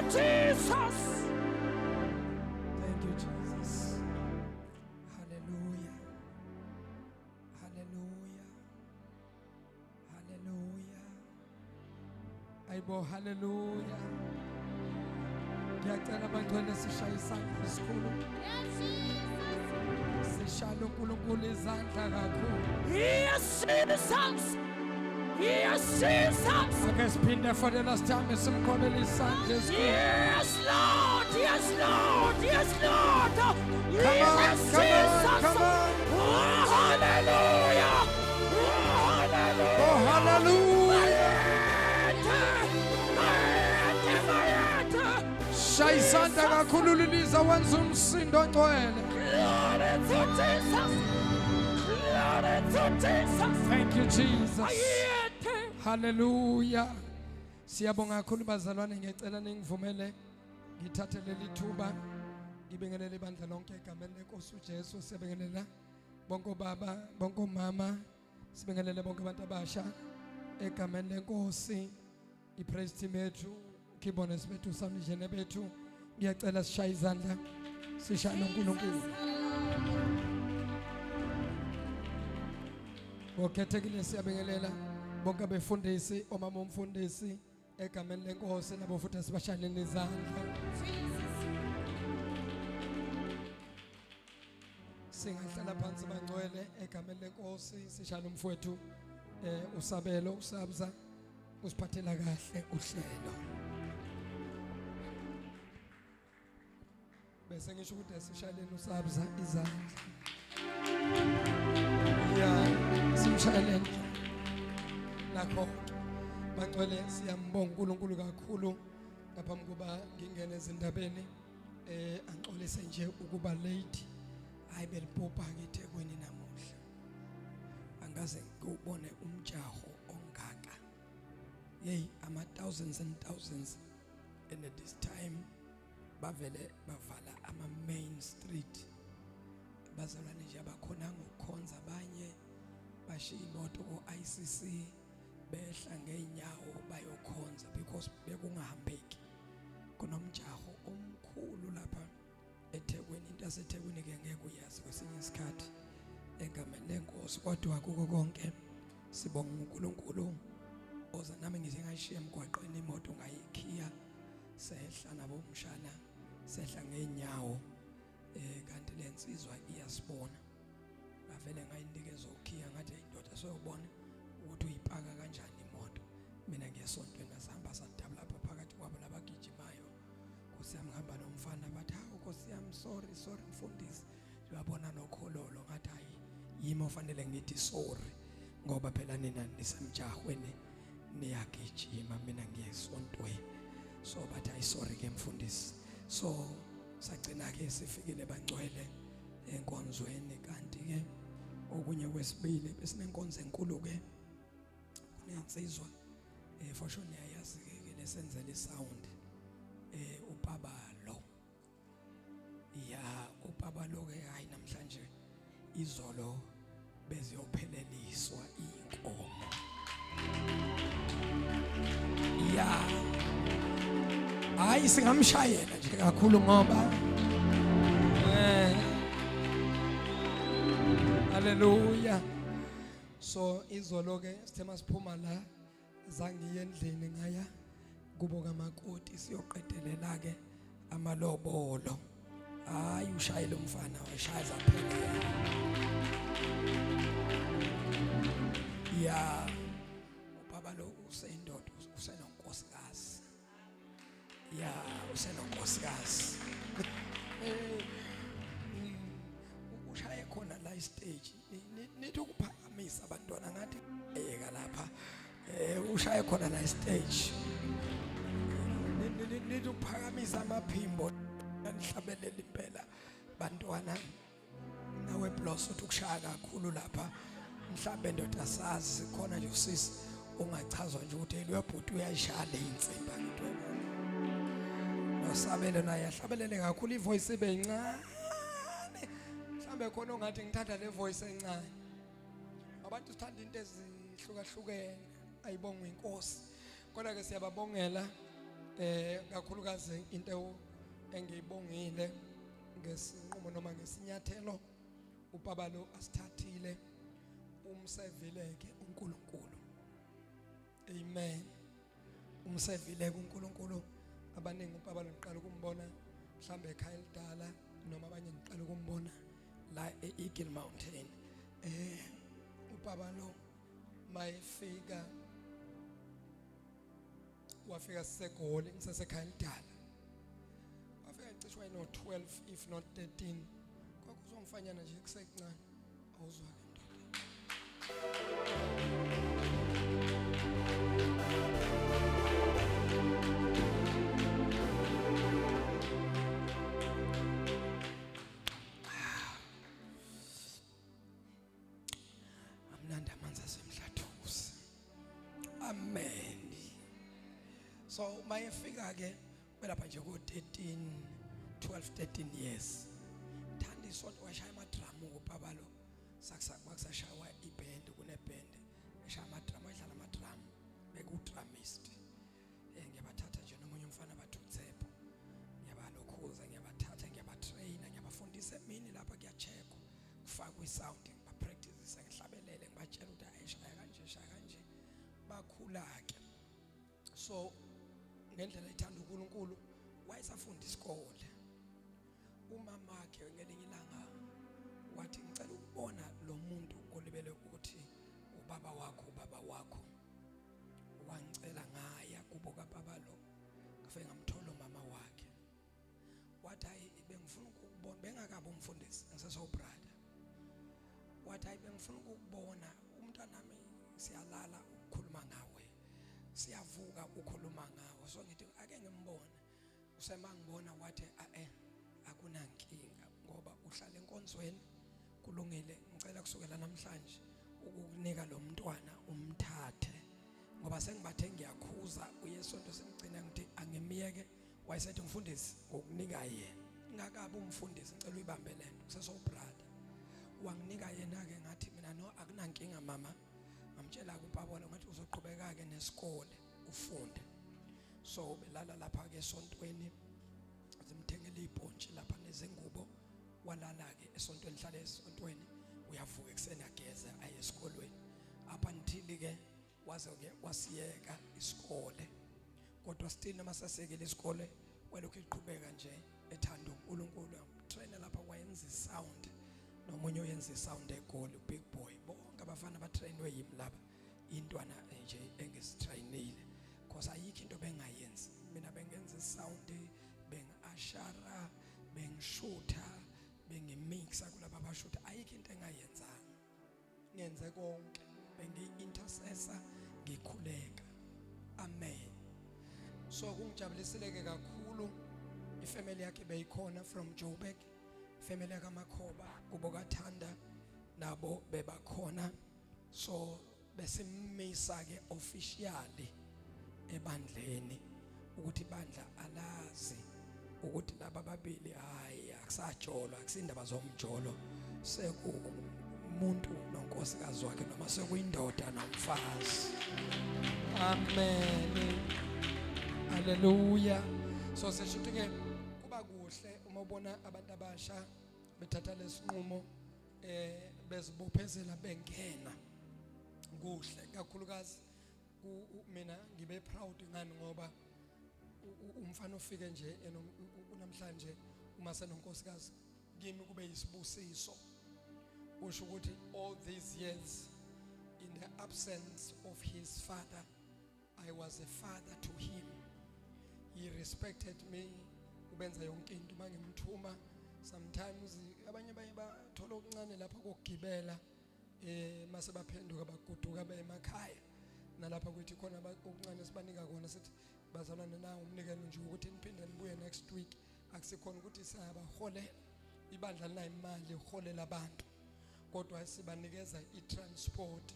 Jesus. Thank you, Jesus. Hallelujah. Hallelujah. Hallelujah. Aibo, hallelujah. Ngiyacela bangcwele sishaye isandla esikhulu. Sishaya uNkulunkulu izandla kakhulu. Yes, Jesus. Yes, Jesus. Ake siphinde for the last time simkhonele isandla esikhulu. Yes, Lord. Yes, Lord. Yes, Lord. Yes, Come Jesus. on, come on. Oh, hallelujah. Oh, Oh, hallelujah. hallelujah. Shaya isandla kakhulu liliza wenza umsindo ongcwele. Glory to Jesus. Glory to Jesus. Thank you, Jesus. Hallelujah. Siyabonga kakhulu bazalwane, ngiyacela ningivumele ngithathe leli thuba ngibingelele ibandla lonke egameni leNkosi uJesu. Siyabingelela bonke baba, bonke mama, sibingelele bonke abantu abasha egameni leNkosi, ipraise team yethu, keyboarders bethu, sound engineer bethu. Ngiyacela sishaye izandla sishaya uNkulunkulu. Ngokhethekile siyabingelela bonke abefundisi, omama umfundisi egameni leNkosi nabo futhi asibashaleni izandla. Singahlala phansi bangcwele egameni leNkosi sishaya umfowethu uSabelo uSabza usiphathela kahle uhlelo. Bese ngisho ukuthi asishaleni uSabza izandla. Yeah, simshaleni. Nakho bangcwele siyambonga uNkulunkulu kakhulu ngaphambi kuba ngingene ezindabeni angixolise nje ukuba late. Hayi belibhopha ngeThekwini namuhla. Angaze ngubone umjaho ongaka. Hey, ama thousands and thousands and at this time bavele bavala ama main street. Bazalwane nje abakhona ngokukhonza abanye bashiya imoto ko-ICC behla ngeenyawo bayokhonza because bekungahambeki. Kunomjaho omkhulu lapha eThekwini. Into yaseThekwini ke ngeke uyazi kwesinye isikhathi egameni leNkosi, kodwa kuko konke sibonga uNkulunkulu oza nami ngize ngashiya emgwaqeni imoto ngayikhiya sehla nabo umshana sehla ngeenyawo kanti lensizwa iyasibona bavele ngayinikeza ukhiya ngathi indoda soyobona ukuthi uyipaka kanjani imoto. Mina ngiyesontweni ngasihamba sadabula lapha phakathi kwabo labagijimayo. Nkosi yami ngihamba nomfana bathi hawu Nkosi yami sorry mfundisi. Ngiyabona nokhololo ngathi hayi yimi ofanele ngithi sorry ngoba phela nina nisemjahweni niyagijima mina ngiyesontweni. So bathi hayi sorry ke mfundisi. So sagcina ke sifikile bangcwele enkonzweni kanti ke okunye kwesibili besinenkonzo enkulu ke kunensizwa for sure niyayazi ke lesenzele sound ubaba lo ya ubaba lo ke hayi namhlanje izolo beziyopheleliswa inkomo ya hayi singamshayela nje kakhulu ngoba haleluya. So izolo ke sithe masiphuma la zangiye endlini ngaya kubo kamakoti siyoqedelela ke amalobolo. Hayi ushayela umfana washaya zaphela ya ubaba lo useyindoda usenonkosikazi ya usenonkosikazi ushaye khona la istage nithi ukuphakamisa abantwana ngathi eyeka lapha ushaye khona la istage nithi ukuphakamisa amaphimbo nihlabelela impela bantwana nawe plus uthi ukushaya kakhulu lapha mhlambe ndoda sazi khona nje usisi ungachazwa nje ukuthi eliyobhuti uyayishala insimbi ngitwena nosabelo naye ahlabelele kakhulu ivoice ibe incane mhlambe khona ongathi ngithatha le voice encane. Abantu sithanda into ezihlukahlukene ayibonga inkosi kodwa ke siyababongela kakhulukazi into engiyibongile ngesinqumo noma ngesinyathelo ubaba lo asithathile umsevileke uNkulunkulu. Amen. Umsevileke uNkulunkulu. Abaningi ubaba lo ngiqala ukumbona mhlambe ekhaya elidala noma abanye ngiqala ukumbona la eEagle Mountain. Ubaba lo mayefika wafika seGoli ngisesekhaya elidala. Wafika ecishwa ino 12 if not 13. Kwakuzomfanyana nje kusekuncane awuzwa ke ndoda. Amnandi amanzi asemhlathuze. Amen. So mayefika ke belapha nje ku 12-13 years. Thanda isonto washaya amadramu ubaba lo. Sakusashaywa iband kuneband. Eshaya amadramu edlala amadramu bekudramist. Ngiyabathatha nje nomunye umfana bathutsepho. Ngiyabalokhuza, ngiyabathatha, ngiyabatraina, ngiyabafundisa emini lapha kuyacheckwa. Kufakwa isound, ngibapractice ngihlabelele, ngibatshela ukuthi ayishaya kanje, shaya kanje. Bakhula ke. So ngendlela ethanda uNkulunkulu wayesafunda isikole. Umama wakhe ngelinye ilanga wathi ngicela ukubona lo muntu olibele ukuthi ubaba wakho wangicela ngaya kubo kaBaba lo ngafike ngamthola umama wakhe. Wathi hayi bengifuna ukubona bengakabe umfundisi ngiseso brother. Wathi hayi bengifuna ukubona umntwana nami siyalala ukukhuluma ngawe. Siyavuka ukhuluma ngawo so ngithi ake ngimbone usemangibona wathi akunankinga ngoba uhlala enkonzweni kulungile ngicela kusukela namhlanje ukukunika lo mntwana umthathe ngoba sengibathe ngiyakhuza uyesonto sengicina ngithi angimiyeke wayesethi umfundisi ngokunika yena ngakabe umfundisi ngicela uyibambe lento kuseso brother wanginika yena ke ngathi mina no akunankinga mama ngamtshela kuPabona ngathi uzoqhubeka ke nesikole ufunde. So belala lapha ke esontweni zimthengele ibhontshi lapha nezingubo walala ke esontweni hlala esontweni uyavuka ekseni ageze aye esikolweni apha nthili ke waze ke wasiyeka isikole kodwa still noma sasekele isikole welokhu eqhubeka nje ethanda uNkulunkulu trainer lapha wayenza isound nomunye oyenza isound eGoli big boy bonke abafana abatrainwe yimi lapha intwana nje engisitrainile because ayikho into bengayenzi mina bengenza isound bengiashara bengishutha bengimixa kulabo abashutha ayikho into engayenzanga ngenze konke bengi-intercessor ngikhuleka. Amen. So kungijabulisileke kakhulu ifamily yakhe beyikhona from Joburg. Family kaMakhoba kubo kaThanda nabo bebakhona so besimisa ke officially ebandleni ukuthi ibandla alazi ukuthi laba babili hayi akusajolo akusindaba zomjolo sekumuntu nonkosikazi wakhe noma sekuyindoda nomfazi. Amen. Hallelujah. So seshuthi ke kuba kuhle uma ubona abantu abasha bethatha lesinqumo bezibophezela bengena kuhle kakhulukazi mina ngibe proud ngani ngoba umfana ufike nje namhlanje uma senonkosikazi kimi kube yisibusiso usho ukuthi all these years in the absence of his father I was a father to him. He respected me ubenza yonke into mangimthuma sometimes abanye bathola okuncane lapha kokugibela mase baphenduka baguduka bemakhaya nalapha kuthi khona okuncane sibanika kona sithi bazalwane nawo umnikelo nje ukuthi niphinde nibuye next week akusikhona ukuthi siyabaholela ibandla lina imali uholela abantu kodwa sibanikeza itransport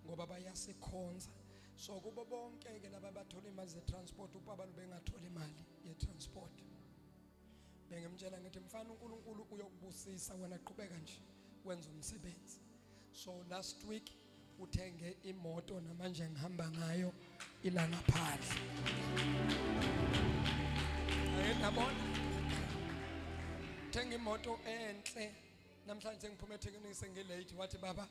ngoba bayasikhonza so kubo bonke ke laba bathola imali zetransport ubaba bengathola imali yetransport bengemtshela ngithi mfana uNkulunkulu uyokubusisa wena qhubeka nje wenza umsebenzi. So last week uthenge imoto namanje ngihamba ngayo ilanga phandle. Ayinabona thenga imoto enhle namhlanje ngiphume eThekwini sengilate wathi baba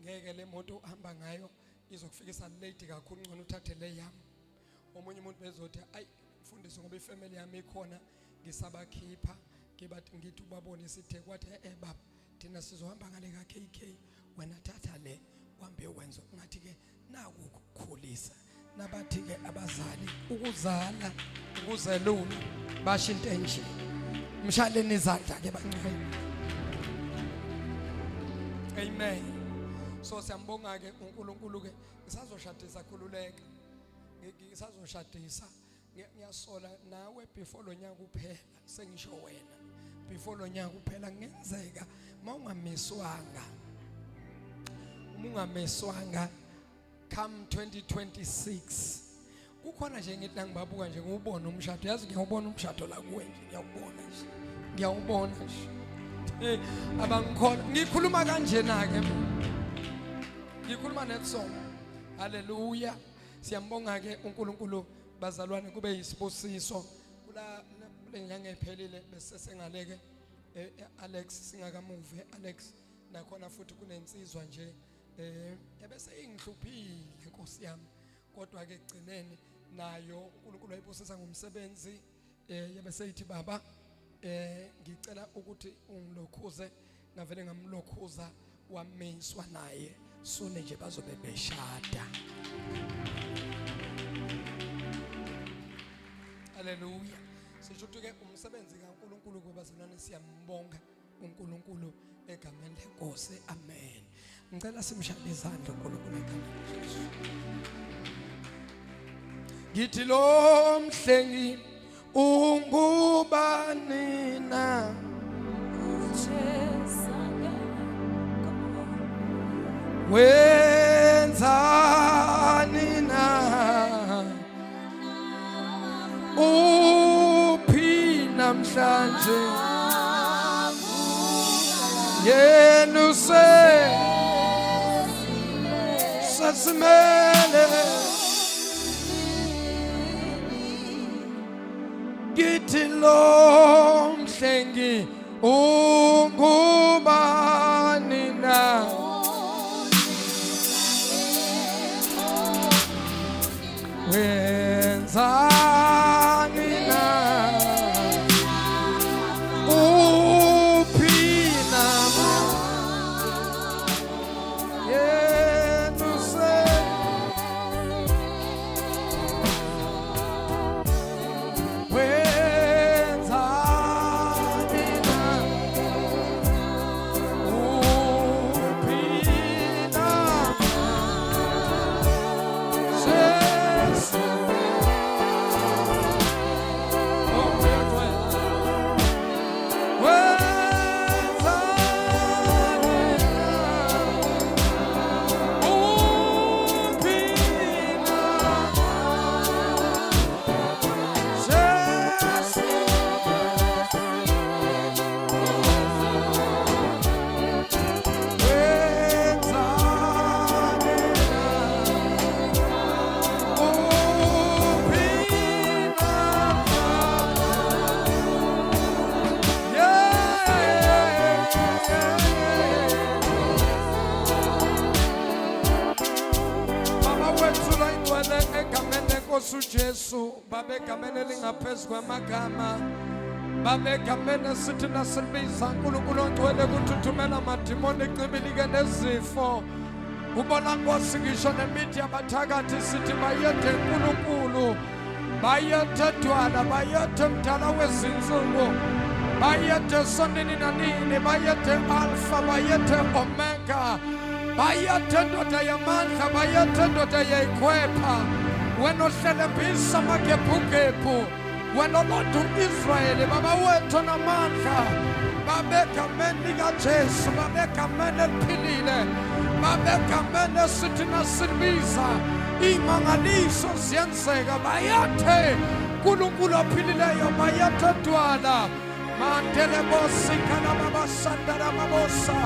ngeke le moto uhamba ngayo izokufikisa late kakhulu ngcono uthathe le yami. Omunye umuntu bezothi ayi mfundisi ngoba ifamily yami ikhona ngisabakhipha ngibathi ngithi ubabone isithe kwathi baba thina sizohamba ngale ka KK wena thatha le uhambe wenza ngathi ke naku ukukhulisa nabathi ke abazali ukuzala ukuzelula basho into enje mshaleni izandla ke bancane. Amen. So siyambonga ke uNkulunkulu ke ngisazoshadisa khululeka ngisazoshadisa ngiyasola nawe before lo nyaka uphela sengisho wena before lo nyaka uphela ngenzeka mawungameswanga ungameswanga come 2026 kukhona nje ngithi ngibabuka nje ngubona umshado yazi ngiyawubona umshado la kuwe nje ngiyawubona nje abangikhola ngikhuluma kanjena ke ngikhuluma netsong. Haleluya. Siyambonga ke uNkulunkulu bazalwane kube yisibusiso kula lenyanga ephelile bese sengaleke Alex singakamuve Alex nakhona futhi kunensizwa nje ebese ingihluphile Nkosi yami kodwa ke egcineni nayo uNkulunkulu ayibusisa ngomsebenzi yabese yithi baba ngicela ukuthi ungilokhuze ngavele ngamlokhuza wamiswa naye sone nje bazobe beshada. Haleluya. Sisho ke umsebenzi kaNkulunkulu kubazalwane siyambonga uNkulunkulu egameni leNkosi. Amen. Ngicela simshade izandla uNkulunkulu egameni leJesu. Ngithi lo mhlengi ungubani na wenzani na uphi namhlanje yena sesimele ngithi lo mhlengi ungubani na wenzani na uphi namhlanje yena Jesu babe gamene lingaphezulu kwamagama babe gamene sithi nasilibiza uNkulunkulu ongcwele kuthuthumela amadimoni eqimilike nezifo ubona Nkosi ngisho nemithi yabathakathi sithi bayethe uNkulunkulu bayethe dwala bayethe mdala wezinsuku bayethe sonini nanini bayethe alpha bayethe omega bayethe ndoda yamandla bayethe ndoda yayikhwepha wena ohlelembisa amagebhugebhu wena olonda uIsrayeli baba wethu namandla babegameni likaJesu babegameni eliphilile babegameni sithi nasilibiza imangaliso ziyenzeka bayathe uNkulunkulu ophilileyo bayathe dwala mantele bosika nabasandara mabosa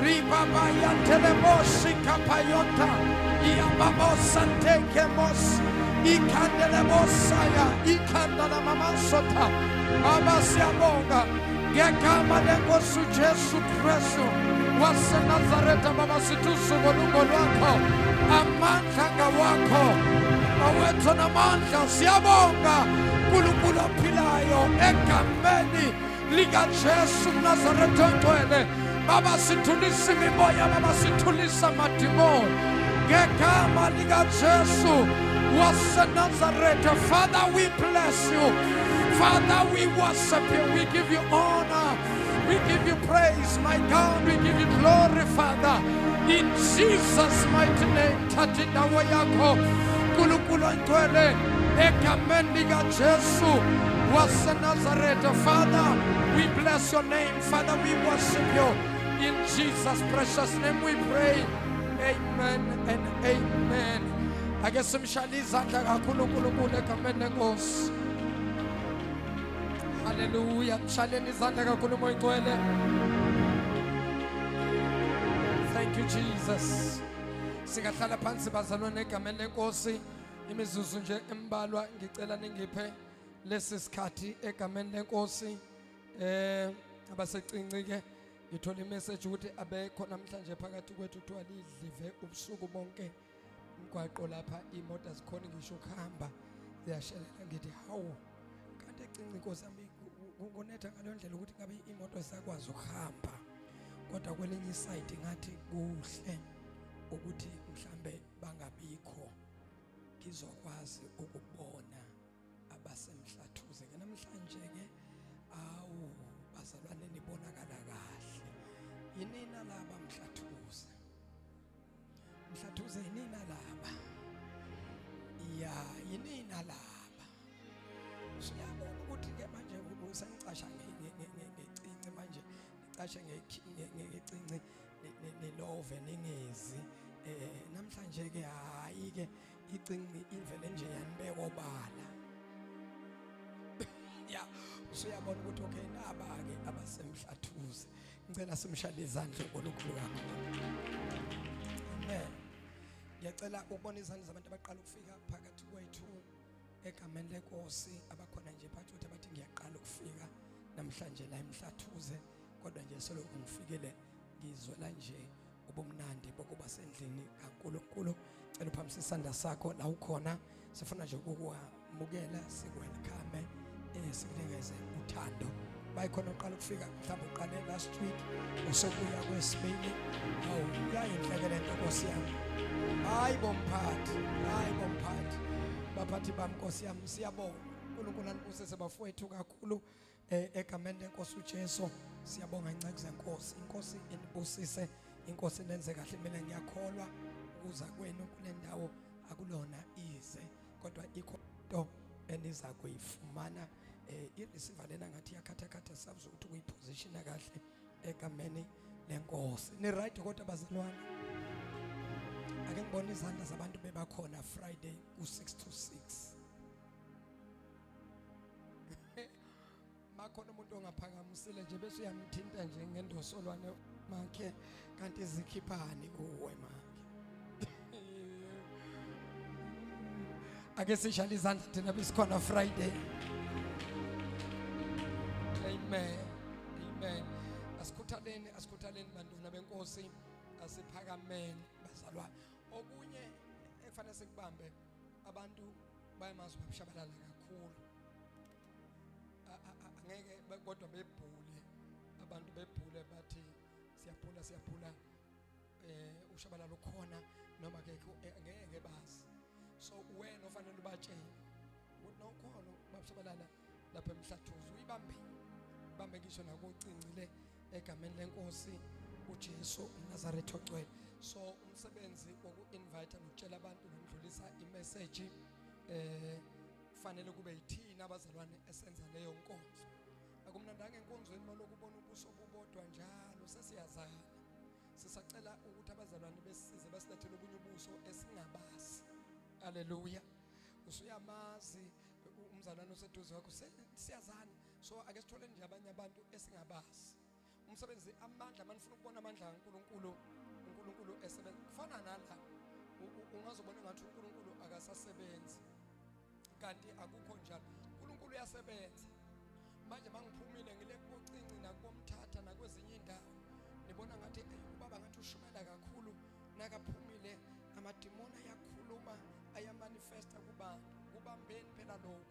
riba bayatele bosika payota Iababosa teke mos ikhandele bosaya ikhandala mamasota Baba siyabonga ngegama lenkosi uJesu Kristu waseNazaretha Baba sithusu ngolungo lwakho amandla ngawakho awethu namandla siyabonga uNkulunkulu ophilayo egameni likaJesu Nazaretha ongcwele Baba sithulisa imimoya Baba sithulisa amadimoni ngegama likaJesu waseNazaretha. Father, we bless you. Father, we worship you. We give you honor. We give you praise, my God. We give you glory, Father. In Jesus' mighty name, touching the way yako. Nkulunkulu ongcwele egameni likaJesu waseNazaretha. Father, we bless your name. Father, we worship you. In Jesus' precious name we pray. Amen and amen. Ake simshayele izandla kakhulu uNkulunkulu egameni lenkosi. Hallelujah. Mshayeleni izandla kakhulu umoya ogcwele. Thank you Jesus. Singahlala phansi bazalwane egameni lenkosi. Imizuzu nje embalwa ngicela ningiphe lesi sikhathi egameni lenkosi. Abasecinci ke ngithola imessage ukuthi abekho namhlanje phakathi kwethu kuthiwa lidlive ubusuku bonke umgwaqo lapha imoto zikhona ngisho ukuhamba ziyashelela ngithi hawu kanti ecinci inkosi yami kunetha ngaleyo ndlela ukuthi ngabe imoto zisakwazi ukuhamba kodwa kwelinye iside ngathi kuhle ukuthi mhlambe bangabikho ngizokwazi ukubona abasemhlathuze ke namhlanje ke awu bazalwane nibonakala kahle yinina laba mhlathuze yinina laba ya yinina laba siyabona ukuthi ke manje usengicasha ngecinci manje ngicashe ngecinci nelove nengezi namhlanje ke hayi ke icinci imvele nje yanibeka obala ya usuyabona ukuthi okay naba ke abasemhlathuze ngicela simshayele izandla nkulunkulu kakhulu amen. Ngiyacela ukubona izandla zabantu abaqala ukufika phakathi kwethu egameni lenkosi abakhona nje phakathi kwethu abathi ngiyaqala ukufika namhlanje la emhlathuze kodwa nje solo ungifikele ngizwela nje ubumnandi bokuba sendlini kaNkulunkulu. Cela uphamise isandla sakho la ukhona sifuna nje ukukwamukela sikwelcome sikunikeze uthando. Bayikhona uqala ukufika mhlawumbe uqale last week usekuya kwesibili uyayinhlekele nkosi yami hayi bomphathi baphathi bami nkosi yami siyabonga uNkulunkulu anibuse sebafowethu kakhulu egameni lenkosi uJesu siyabonga inceke zenkosi inkosi inibusise inkosi nenze kahle mina ngiyakholwa ukuza kwenu kule ndawo akulona ize kodwa ikho eniza kuyifumana ireceiver lena ngathi yakhatha sabuz ukuthi kuyipositiona kahle egameni lenkosi ni right kodwa bazalwane ake ngibone izandla zabantu bebakhona Friday ku6 to 6 makhona umuntu ongaphakamisile nje bese uyamthinta nje ngendosolwane makhe kanti izikhiphani kuwe makhe ake sishayele izandla thina besikhona Friday. Amen. Asikhuthaleni bantwana benkosi asiphakameni bazalwane. Okunye efanele sikubambe abantu bayamazi babishabalala kakhulu. Angeke kodwa bebhule abantu bebhule bathi siyaphula ushabalala ukhona noma ke ngeke bazi. So wena ofanele ubatshele ukuthi nokhona babishabalala lapha emhlathuze uyibambe ngisho nakucincile egameni lenkosi uJesu uNazaretha ogcwele. So umsebenzi woku-invite nokutshela abantu nokudlulisa imessage kufanele kube yithina abazalwane esenza leyo nkonzo. Akumnandanga enkonzweni malokubona ubuso bubodwa njalo sesiyazana. Sisacela ukuthi abazalwane besize basilethele obunye ubuso esingabazi. Haleluya. Usuyamazi umzalwane oseduze wakho siyazana. So ake sithole nje abanye abantu esingabazi. Umsebenzi amandla manifuna ukubona amandla kaNkulunkulu esebenza kufana nala ungazobona ngathi uNkulunkulu akasasebenzi kanti akukho njalo. uNkulunkulu uyasebenza. Manje mangiphumile ngile kocinci nakomthatha nakwezinye indawo nibona ngathi ubaba ngathi ushumela kakhulu nakaphumile amadimoni ayakhuluma ayamanifesta kubantu. Kubambeni phela lokho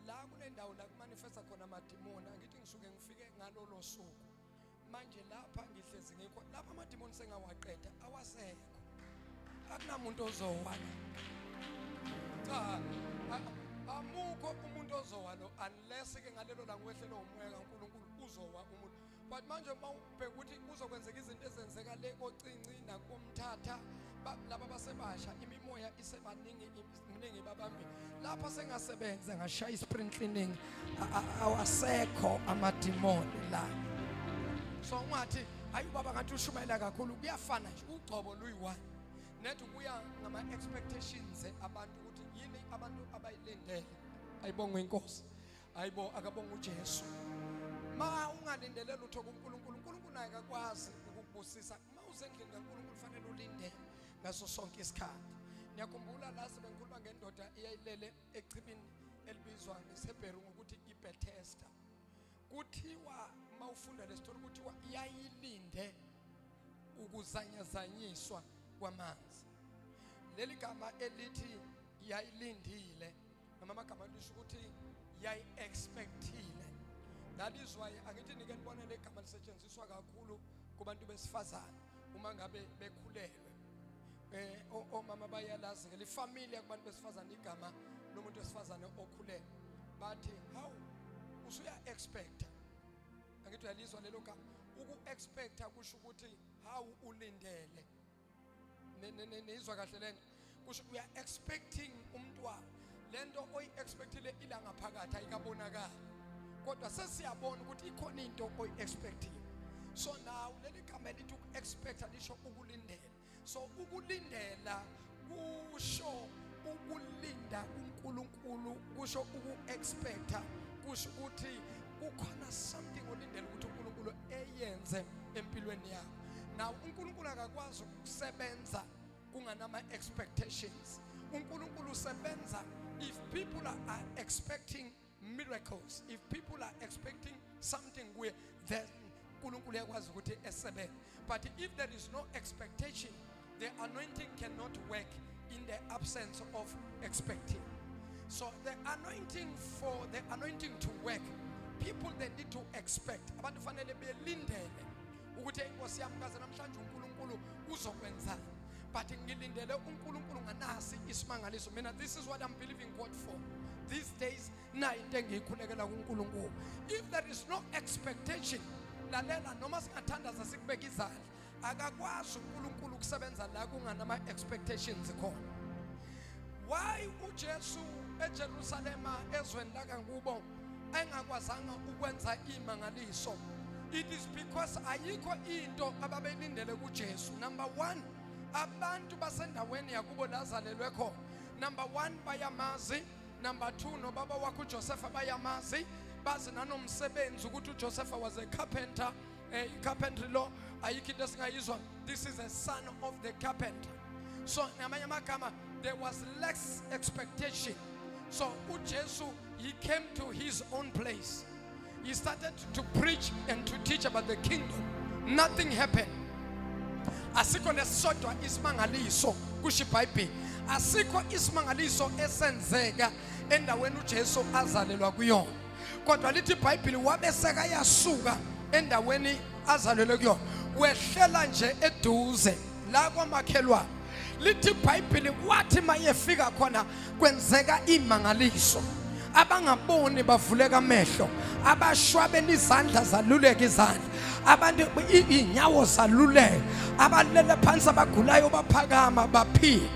la kule ndawo la kumanifesta khona amadimoni. Angithi ngisuke ngifike ngalolo suku manje lapha ngihlezi ngikho lapha amadimoni sengawaqeda awasekho. Akunamuntu ozowa cha amukho umuntu ozowa lo unless ke ngalelo la ngwehlelo umoya kaNkulunkulu uzowa umuntu. But manje mawubheka ukuthi kuzokwenzeka izinto ezenzeka le kocinci nakomthatha laba basebasha imimoya isebaningi iminingi babambi lapha sengasebenza ngashaya spring cleaning awasekho amadimoni la. So ngathi hayi baba ngathi ushumayela kakhulu kuyafana nje ugcobo luyi1 nethi kuya ngama expectations abantu ukuthi yini abantu abayilindele. Ayibonga inkosi, ayibo akabonga uJesu. Ma ungalindele lutho kuNkulunkulu, uNkulunkulu naye akakwazi ukukubusisa. Ma usendlini kaNkulunkulu fanele ulinde ngaso sonke isikhathi. Ngiyakhumbula lazi bengikhuluma ngendoda eyayilele echibini elibizwa ngeSebheru ukuthi iBethesda. Kuthiwa mawufunda le story kuthiwa iyayilinde ukuzanyazanyiswa kwamanzi. Leli gama elithi yayilindile noma amagama lisho ukuthi yayi expectile. That is why angithi nike nibone le gama lisetshenziswa kakhulu kubantu besifazane uma ngabe bekhulelwe. Omama bayalazi ngeli family yabantu besifazane igama lomuntu wesifazane okhulelwe bathi how usuya expect. Angithi uyalizwa lelo gama uku expect kusho ukuthi how ulindele nezwa kahle lento kusho we are expecting umntwana lento oyi expectile ila ngaphakathi ayikabonakala kodwa sesiyabona ukuthi ikhona into oyi expecting. So now leli gama elithi uku expect lisho ukulindela. So ukulindela kusho ukulinda uNkulunkulu kusho uku expect kusho ukuthi kukhona something olindele ukuthi uNkulunkulu eyenze empilweni yakho. Now uNkulunkulu akakwazi ukusebenza kunganama expectations. uNkulunkulu usebenza if people are expecting miracles, if people are expecting something where then uNkulunkulu yakwazi ukuthi esebenze. But if there is no expectation, the anointing cannot work in the absence of expecting. So the anointing for the anointing to work, people they need to expect. Abantu fanele belindele ukuthi inkosi yami kaze namhlanje uNkulunkulu uzokwenza. But ngilindele uNkulunkulu nganasi isimangaliso. Mina this is what I'm believing God for. These days na into engiyikhulekela kuNkulunkulu. If there is no expectation, lalela noma singathandaza sikubeka izandla, akakwazi uNkulunkulu ukusebenza la kunganama expectations khona. Why uJesu eJerusalema ezweni la kangubo engakwazanga ukwenza imangaliso? It is because ayikho into ababelindele kuJesu. Number 1, abantu basendaweni yakubo lazalelwe khona. Number 1, bayamazi. Number 2, no baba wakho uJoseph bayamazi. Bazi nanomsebenzi ukuthi uJoseph was a carpenter. Carpentry law ayikho into singayizwa. This is a son of the carpenter. So ngamanye amagama there was less expectation. So uJesu he came to his own place. He started to preach and to teach about the kingdom. Nothing happened. Asikho nesodwa isimangaliso kushiBhayibheli. Asikho isimangaliso esenzeka endaweni uJesu azalelwa kuyona. Kodwa lithi iBhayibheli wabeseka yasuka endaweni azalelwe kuyona. Wehlela nje eduze la kwamakhelwane. Lithi iBhayibheli wathi mayefika khona kwenzeka imangaliso. Abangaboni bavuleka amehlo, abashwabela izandla zaluleka izandla, abantu inyawo zaluleka, abalele phansi abagulayo baphakama baphila.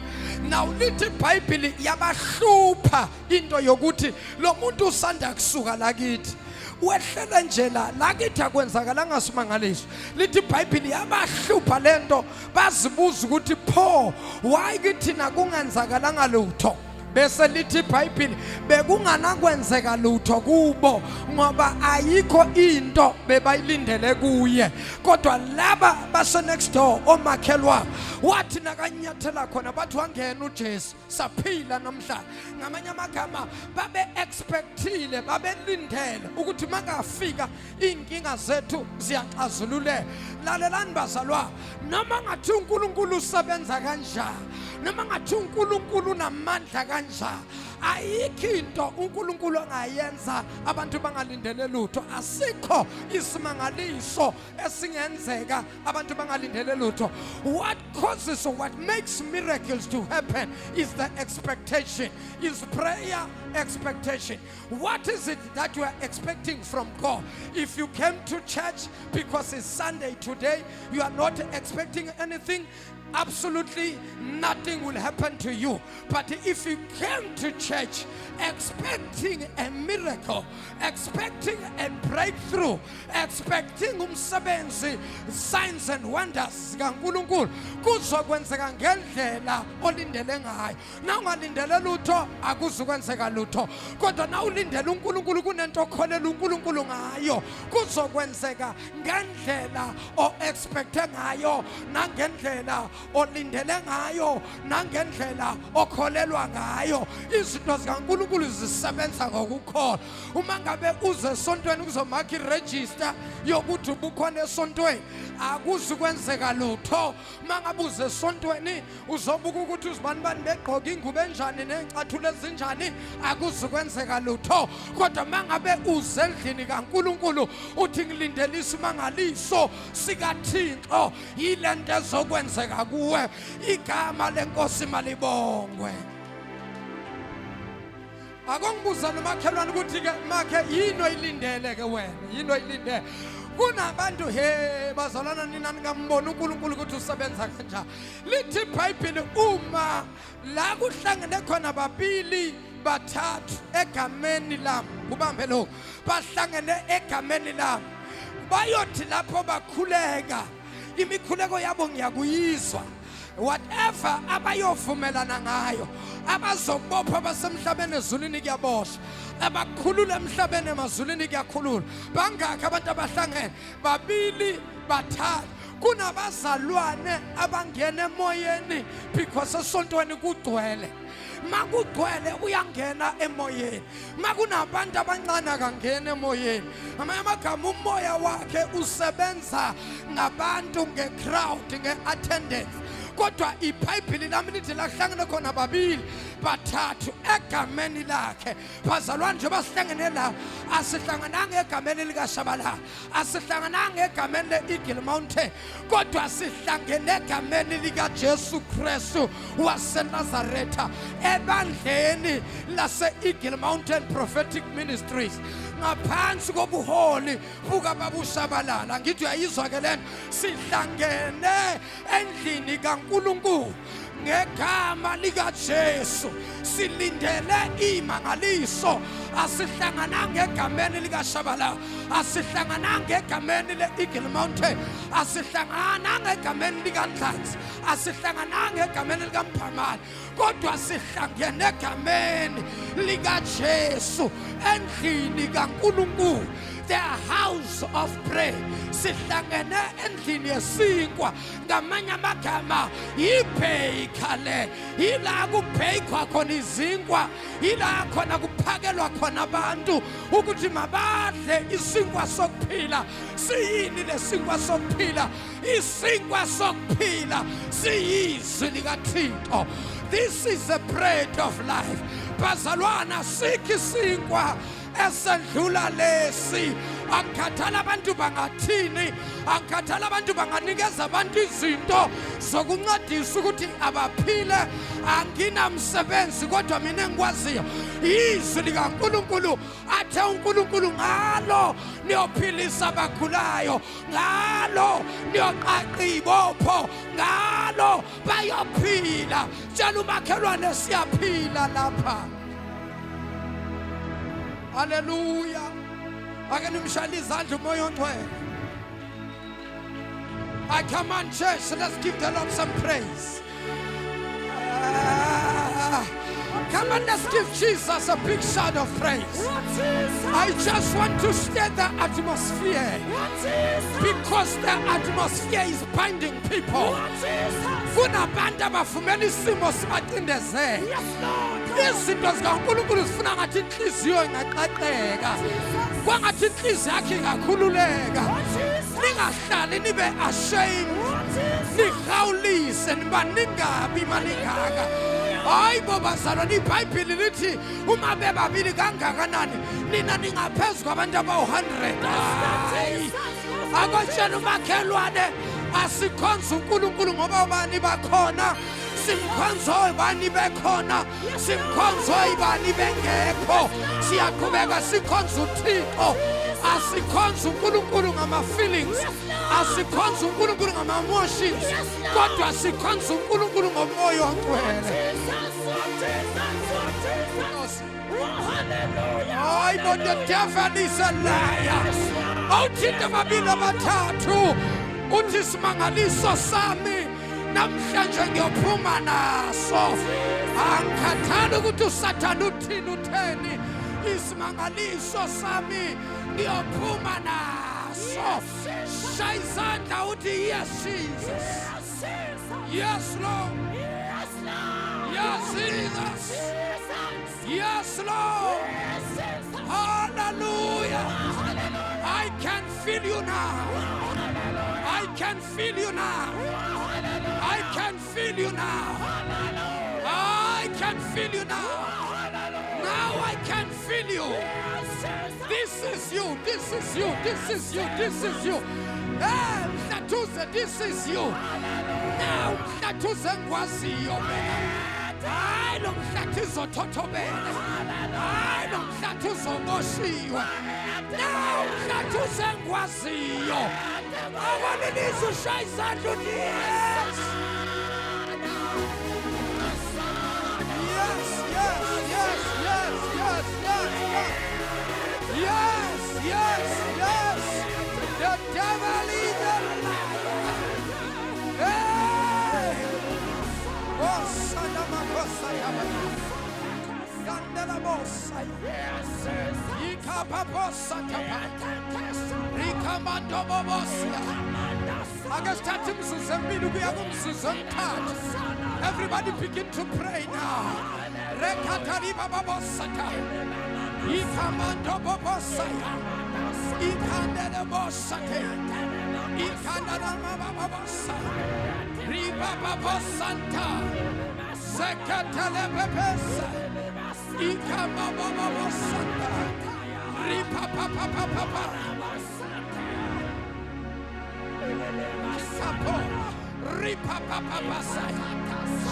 Now lithi iBhayibheli yabahlupha into yokuthi lo muntu usanda kusuka lakithi wehlela nje la lakithi akwenzakala ngasimangaliso. Lithi iBhayibheli yabahlupha lento bazibuza ukuthi pho why kithina kungenzakalanga lutho. bese lithi iBhayibheli bekunganakwenzeka lutho kubo ngoba ayikho into bebayilindele kuye, kodwa laba base next door omakhelwa wathi nakanyathela khona bathi wangena uJesu saphila namhlanje. Ngamanye amagama babe expectile, babelindele ukuthi makafika inkinga zethu ziyaxazululeka. Lalelani bazalwa, noma ngathi uNkulunkulu usebenza kanjani, noma ngathi uNkulunkulu unamandla kanjani, ayikho into uNkulunkulu angayenza abantu bangalindele lutho. Asikho isimangaliso esingenzeka abantu bangalindele lutho. What causes or what makes miracles to happen is the expectation, is prayer expectation. What is it that you are expecting from God? If you came to church because it's Sunday today, you are not expecting anything, absolutely nothing will happen to you. But if you came to church expecting a miracle, expecting a breakthrough, expecting umsebenzi, signs and wonders kaNkulunkulu, kuzokwenzeka ngendlela olindele ngayo. Na ungalindele lutho akuzokwenzeka lutho, kodwa na ulindele uNkulunkulu kunento okholela uNkulunkulu ngayo, kuzokwenzeka ngendlela o expecte ngayo, nangendlela olindele ngayo, nangendlela okholelwa ngayo. Izinto zikaNkulunkulu zisebenza ngokukholwa. Uma ngabe uze esontweni kuzomakha iregister yokuthi ubukhona esontweni, akuzukwenzeka lutho. Uma ngabe uze esontweni uzobuka ukuthi uzibani bani begqoka ingubo enjani nezicathulo ezinjani, akuzukwenzeka lutho. Kodwa uma ngabe uze endlini kaNkulunkulu uthi ngilindele isimangaliso sikaThixo, yilento ezokwenzeka kuwe. Igama lenkosi malibongwe. Akongibuza nomakhelwane ukuthi ke makhe yini oyilindele ke wena, yini oyilindele. Kunabantu bazalwana nina ngambona uNkulunkulu ukuthi usebenza kanjani. Lithi iBhayibheli uma la kuhlangene khona babili bathathu egameni lami, ubambe lokho, bahlangene egameni lami, bayothi lapho bakhuleka, imikhuleko yabo ngiyakuyizwa. Whatever abayovumelana ngayo, abazobopha basemhlabeni ezulwini kuyaboshwa, abakhulula emhlabeni emazulwini kuyakhulula. Bangakho abantu abahlangene babili bathathu. Kunabazalwane abangena emoyeni because esontweni kugcwele. Makugcwele uyangena emoyeni. Makunabantu abancane akangena emoyeni. Amanye amagama umoya wakhe usebenza ngabantu nge-crowd, nge-attendance. Kodwa iBhayibheli lami lithi lahlangene khona babili bathathu egameni lakhe. Bazalwane nje basihlangene la, asihlangananga egameni likaShabalala, asihlangananga egameni le-Eagle Mountain, kodwa sihlangene egameni likaJesu Kristu waseNazaretha, ebandleni lase-Eagle Mountain Prophetic Ministries, ngaphansi kobuholi bukaBaba uShabalala. Ngithi uyayizwa ke lento, sihlangene endlini kaNkulunkulu ngegama likaJesu, silindele imangaliso. Asihlangananga egameni likaShabalala, asihlangananga egameni le-Eagle Mountain, asihlangananga egameni likaNhlanzi, asihlangananga egameni likaMphamali, kodwa sihlangene egameni likaJesu, endlini kaNkulunkulu, the house of prayer. Sihlangene endlini yesinkwa, ngamanye amagama yibhayikale, yila kubhayikwa khona izinkwa, yila khona kuphakelwa khona abantu ukuthi mabadle isinkwa sokuphila. Siyini lesinkwa sokuphila? Isinkwa sokuphila siyizwi likaThixo. This is the bread of life. Bazalwana, sikhi isinkwa esendlula lesi. Akukhathala abantu bangathini, akukhathala abantu banganikeza abantu izinto zokuncedisa ukuthi abaphile. Anginamsebenzi, kodwa mina engikwaziyo izwi likaNkulunkulu. Athe uNkulunkulu ngalo niyophilisa abagulayo, ngalo niyoqaqa ibopho, ngalo bayophila. Tshela umakhelwane siyaphila lapha. Hallelujah. Ake nimshayele izandla umoya ongcwele. I come on church, so let's give the Lord some praise. Come on, let's give Jesus a big shout of praise. I just want to stir the atmosphere because the atmosphere is binding people. Kunabantu abafumene isimo sibacindezela. Izinto zikaNkulunkulu zifuna ngathi inhliziyo ingaqaqeka. Kwangathi inhliziyo yakhe ingakhululeka. Ningahlali nibe ashamed. Nihawulise nibaningabi maningaka. Hayi bobazalwane, iBhayibheli lithi uma bebabili kangakanani nina ningaphezu kwabantu abawu-100. Hayi akutshela umakhelwane asikhonza uNkulunkulu ngoba ubani bakhona, simkhonza ubani bekhona, simkhonza ubani bengekho. Siyaqhubeka sikhonza uThixo, asikhonza uNkulunkulu ngama-feelings, asikhonza uNkulunkulu ngama-emotions, kodwa sikhonza uNkulunkulu ngomoya ongcwele. Hayi bo, the devil is a liar. Awuthinte ababili abathathu uthi isimangaliso sami namhlanje ngiyophuma naso. Angikhathali ukuthi uSathane uthini utheni, isimangaliso sami ngiyophuma naso. Shaya izandla uthi yes Jesus, yes Lord, yes Jesus, yes Lord, hallelujah. I can feel you now. I can feel you now. I can feel you now. I can feel you now. Now I can feel you. This is you. This is you. This is you. This is you. Hey, Mhlatuze, this is you. Now Mhlatuze ngwaziyo. Hayi lo Mhlatuze othothobele. Hayi lo Mhlatuze oboshiwe. Now Mhlatuze ngwaziyo. Abalilizwe ushaya izandla uthi yes. Yes, yes, yes, yes, yes, yes, yes. Yes, yes, yes. The devil is a liar. Hey! Oh, Sadamakosaya. Yandela Bosaya. Yikapaposatapa. Rikamando Bobosia. Augustine Msuzembili kuyagumzuzo mthathu. Everybody begin to pray now. Rekatari bababosata. Ikamando Bobosaya. Ikandele Bosate. Ikandala Mababosa. Riba Babosanta. Sekatele Pepesa. Ikamababosanta. Ripa Papa Papa. Sapo. Ripa Papa Pasaya.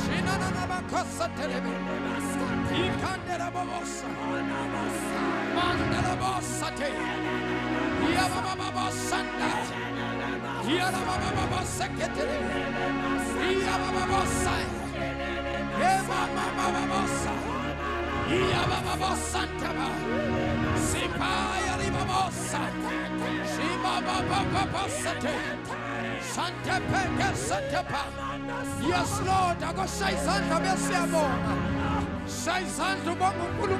Shinana Bakosa Telebe. Ikandela Bobosa. Mandela Bosate. Yababa Sanda. Yababa Secretary. Yababa Sai. Yababa Bosa. Yababa Santaba. Sipaya Libabosa. Shibaba Papa Sate. Santa Pega Santapa. Yes, Lord, I go say Santa Bessiamo. Say Santa Bamukulu.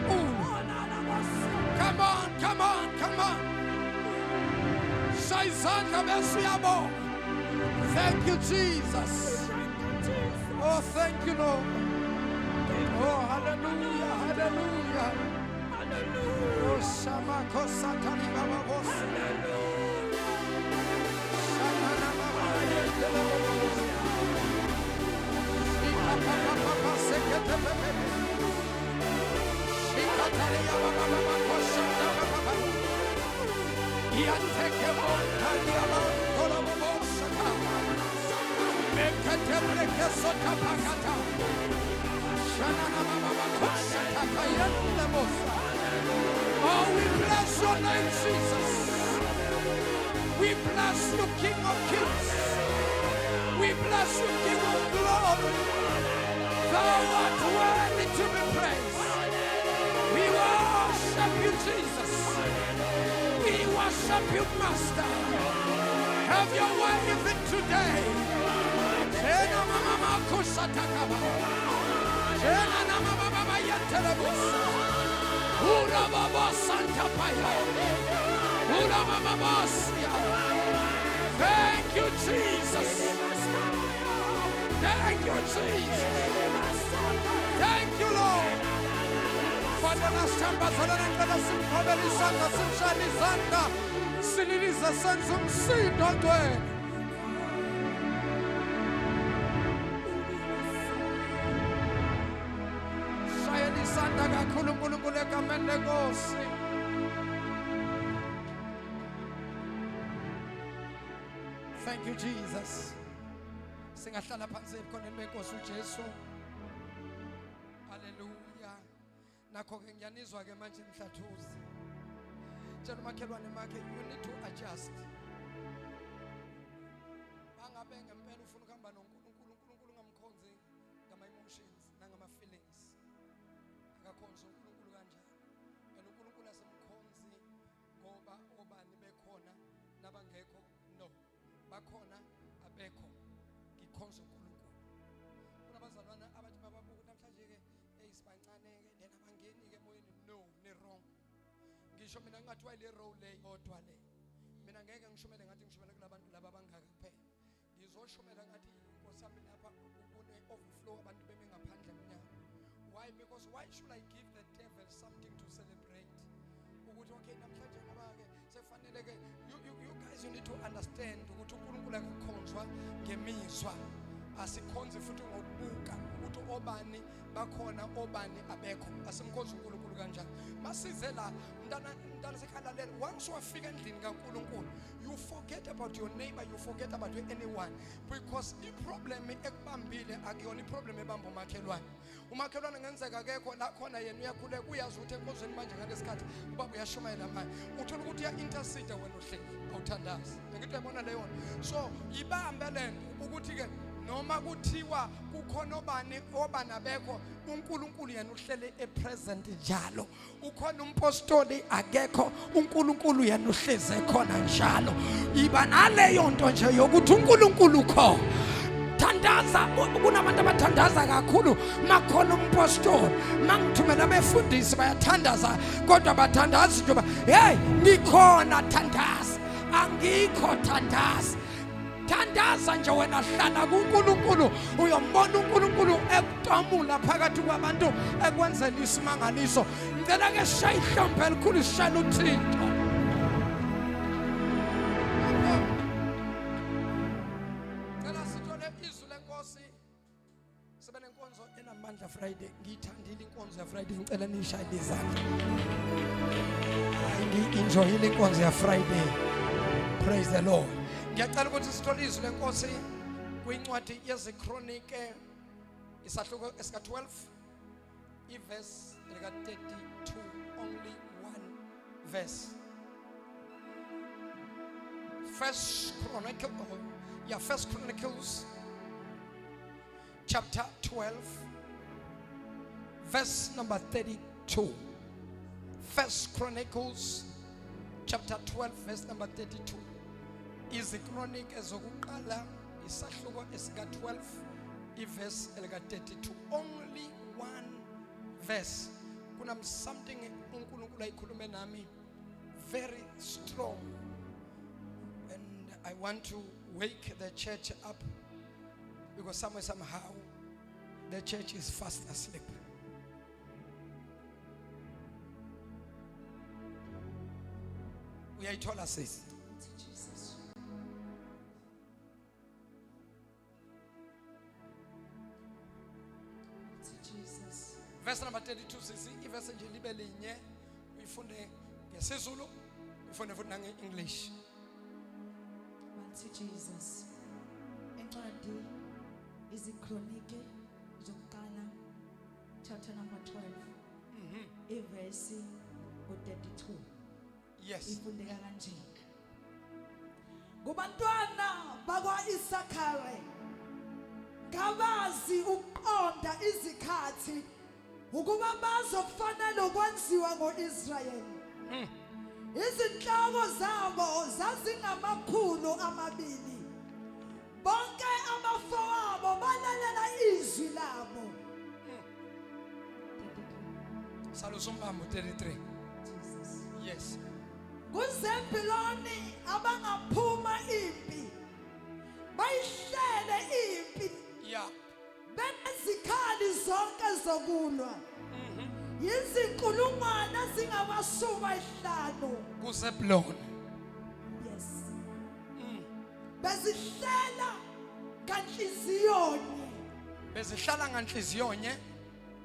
Come on, come on, come on. Say Santa Bessiamo. Thank you, Jesus. Oh, thank you, Lord. Oh, hallelujah, hallelujah. Oh, Shamako Satani Baba Boss. Oh, we bless your name, Jesus. We bless you, King of Kings. We bless you, King of Glory. Thou art worthy to be praised. We worship you, Jesus. We worship you, Master. Have your way even today. Shena nama baba yantelebus. Ura baba Santa Paya. Ura baba Sia. Thank you, Jesus. Thank you, Jesus. Thank you, Lord. Father, last time, Bazalana, Simkabeli Santa, Simshani Santa, Siniliza Sansum, see, don't do it. Shayani Santa, Kulumuleka Mendegos. Thank you, Jesus. Singahlala phansi ekhoneni lenkosi uJesu. Hallelujah. Nakho ke ngiyanizwa ke manje Mhlathuzi. Tshela umakhelwane makhe you need to adjust. Bangabe ngempela ufuna ukuhamba noNkulunkulu, uNkulunkulu ungamkhonzi ngama emotions nangama feelings. Akakhonza uNkulunkulu kanjalo. Wena uNkulunkulu asemkhonzi ngoba obani bekhona nabangekho no. Bakhona abekho. Ngikhonza uNkulunkulu. Kunabazalwana abathi bababuka namhlanje ke sibancane ke nena bangeni ke moyeni no ne wrong. Ngisho mina ngathi wayile role le odwa le. Mina ngeke ngishomele ngathi ngishomele kulabantu laba abangaka kuphela. Ngizoshomela ngathi inkosi yami lapha ukune overflow abantu beme ngaphandle emnyango. Why? Because why should I give the devil something to celebrate? Ukuthi okay namhlanje ngoba ke sefanele ke you guys you need to understand ukuthi uNkulunkulu akakhonzwa ngemizwa. Asikhonze futhi ngokubuka ukuthi obani bakhona obani abekho asimkhonza uNkulunkulu kanjani masize la mntana sekhala once wafika endlini kaNkulunkulu you forget about your neighbor, you forget about anyone, because iproblem ekubambile akuyona iproblem ebamba umakhelwane ngenzeka akekho la khona yena uyakhule uyazi ukuthi enkonzweni manje ngalesikhathi ubaba uyashumayela manje uthola ukuthi uya intercede wena uhleli awuthandazi ngithi uyabona leyo so ibambe lento ukuthi ke noma kuthiwa kukhona obani abekho uNkulunkulu yena uhlele epresent njalo ukhona umpostoli akekho uNkulunkulu yena uhleze khona njalo iba naleyo nto nje yokuthi uNkulunkulu ukho thandaza kunabantu abathandaza kakhulu makhona umpostoli mangithumela abefundisi bayathandaza kodwa bathandaza nje hey nikhona thandaza angikho thandaza thandaza nje wena hlala kuNkulunkulu uyombona uNkulunkulu ekutamula phakathi kwabantu ekwenzela isimangaliso ngicela ke shayi ihlombe elikhulu sishayela uThixo ngicela sithole izwi lenkosi sibe nenkonzo enamandla Friday ngiyithandile inkonzo ya Friday ngicela nishayele izandla ngi-enjoyile inkonzo ya Friday praise the Lord. Ngiyacela ukuthi sithole izwi lenkosi kwincwadi yeziKronike isahluko esika 12 iverse lika 32 only one verse. First Chronicles chapter 12 verse number 32. First Chronicles chapter 12 verse number 32. iziKronike zokuqala isahluko esika 12 iverse elika 32 only one verse kuna something uNkulunkulu ayikhulume nami very strong and I want to wake the church up because somehow the church is fast asleep. Uyayithola sisi verse number 32 sisi iverse nje libe linye uyifunde ngesiZulu uyifunde futhi nange-English. Mighty Jesus. Encwadi iziKronike zokuqala chapter number 12 iverse 32. Yes. Ifundeka kanje. Kubantwana bakwaIsakhare ngabazi ukuqonda izikhathi ukuba bazokufanele ukwenziwa ngoIsrayeli. Izinhloko zabo zazingamakhulu amabili. Bonke abafowabo balalela izwi labo. Salusumbambo 33. Jesus. Yes. Kuzebhiloni abangaphuma impi bayihlele impi Yeah. benezikhali zonke zokulwa yizinkulungwane ezingama-50 Kuzebulon. yes bezihlela kanhliziyonye Bezihlala nganhliziyonye.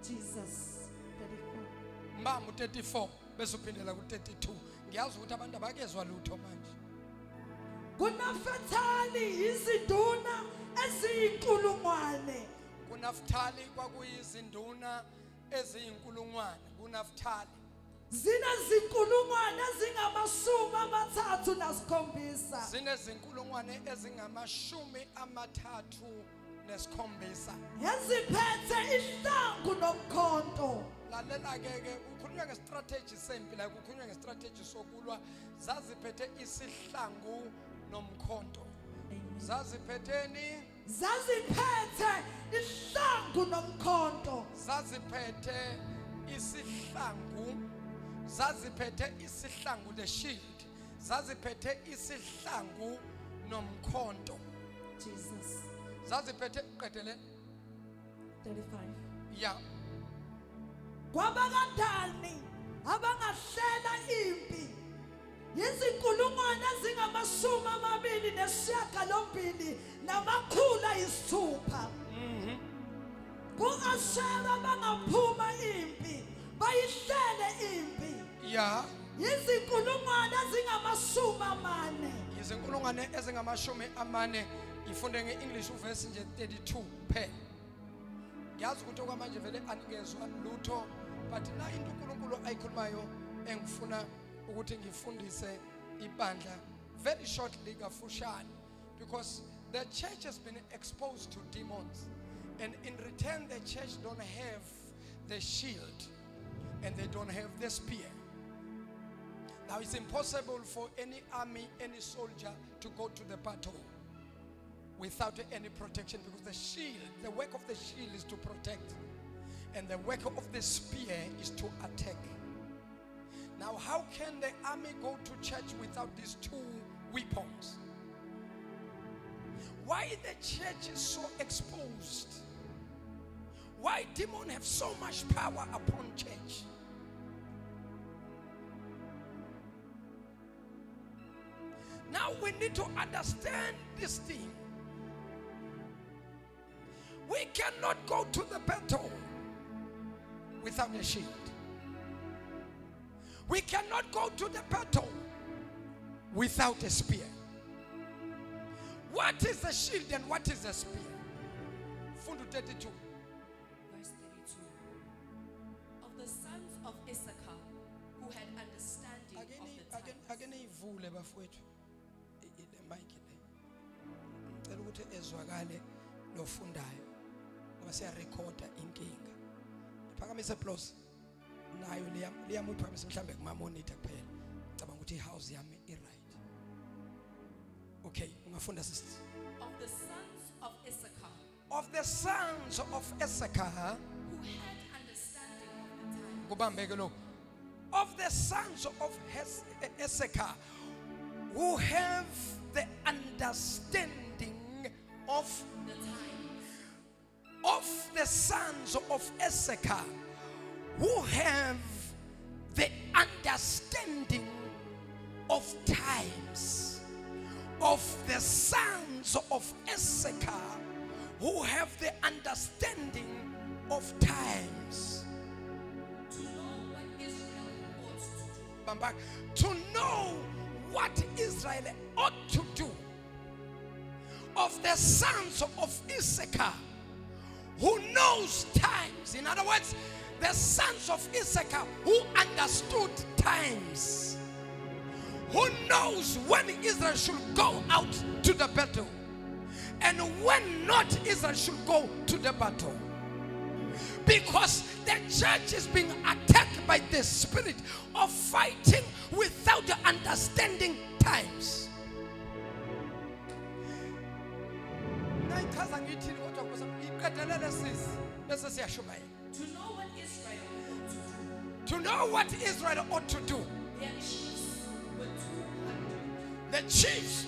Jesus 34 Mbambo 34 bese uphindela ku 32. Ngiyazi ukuthi abantu abakezwa lutho manje. kuNafethali izinduna eziyinkulungwane KuNaftali kwakuyizinduna eziyinkulungwane kuNaftali. zinezinkulungwane ezingama-37 Zinezinkulungwane ezingama-37 eziphethe ihlangu nomkhonto lalela ke kukhulunywa ngestrategy sempi la kukhulunywa ngestrategy sokulwa zaziphethe isihlangu nomkhonto zaziphetheni zaziphethe ihlangu nomkhonto zaziphethe isihlangu the shield zaziphethe isihlangu nomkhonto Jesus zaziphethe qedele 35 ya kwabakadani abangahlela impi yizinkulungwane ezingama-28,600 ku-Ashera bangaphuma impi bayihlele impi ya yizinkulungwane ezingama-40 izinkulungwane ezingama-40 ifunde nge-English uverse nje 32 phela ngiyazi ukuthi okwamanje vele anikezwa lutho but na into uNkulunkulu ayikhulumayo engifuna ukuthi ngifundise ibandla very shortly kafushane because the church has been exposed to demons and in return the church don't have the shield and they don't have the spear. Now it's impossible for any army, any soldier to go to the battle without any protection because the shield, the work of the shield is to protect and the work of the spear is to attack. Now how can the army go to church without these two weapons? Why the church is so exposed? Why demons have so much power upon church? Now we need to understand this thing. We cannot go to the battle without a shield. We cannot go to the battle without a spear. What is the shield and what is the spear? Fundu 32. Verse 32. Of the sons of Issachar who had understanding of the times. Again ivule bafowethu le mic le. Ngicela ukuthi ezwakale lofundayo ngoba siya recorda inkinga. Phakamise plus nayo liyamuphakamisa mhlambe kuma monitor kuphela. Ngicabanga ukuthi ihouse yami right. Okay, ungafunda sister. Of the sons of Issachar Of the sons of Issachar who had understanding of the times. kubambeke lo. Of the sons of Issachar who have the understanding of The times. of the sons of Issachar who have the understanding of times, of the sons of Issachar who have the understanding of times. To know what Israel ought to do. Bamba, to know what Israel ought to do. Of the sons of Issachar who knows times. In other words, the sons of Issachar who understood times. Who knows when Israel should go out to the battle and when not Israel should go to the battle. Because the church is being attacked by the spirit of fighting without the understanding times. To know what Israel ought to do. To know what Israel ought to do. Their chiefs were 200, The chiefs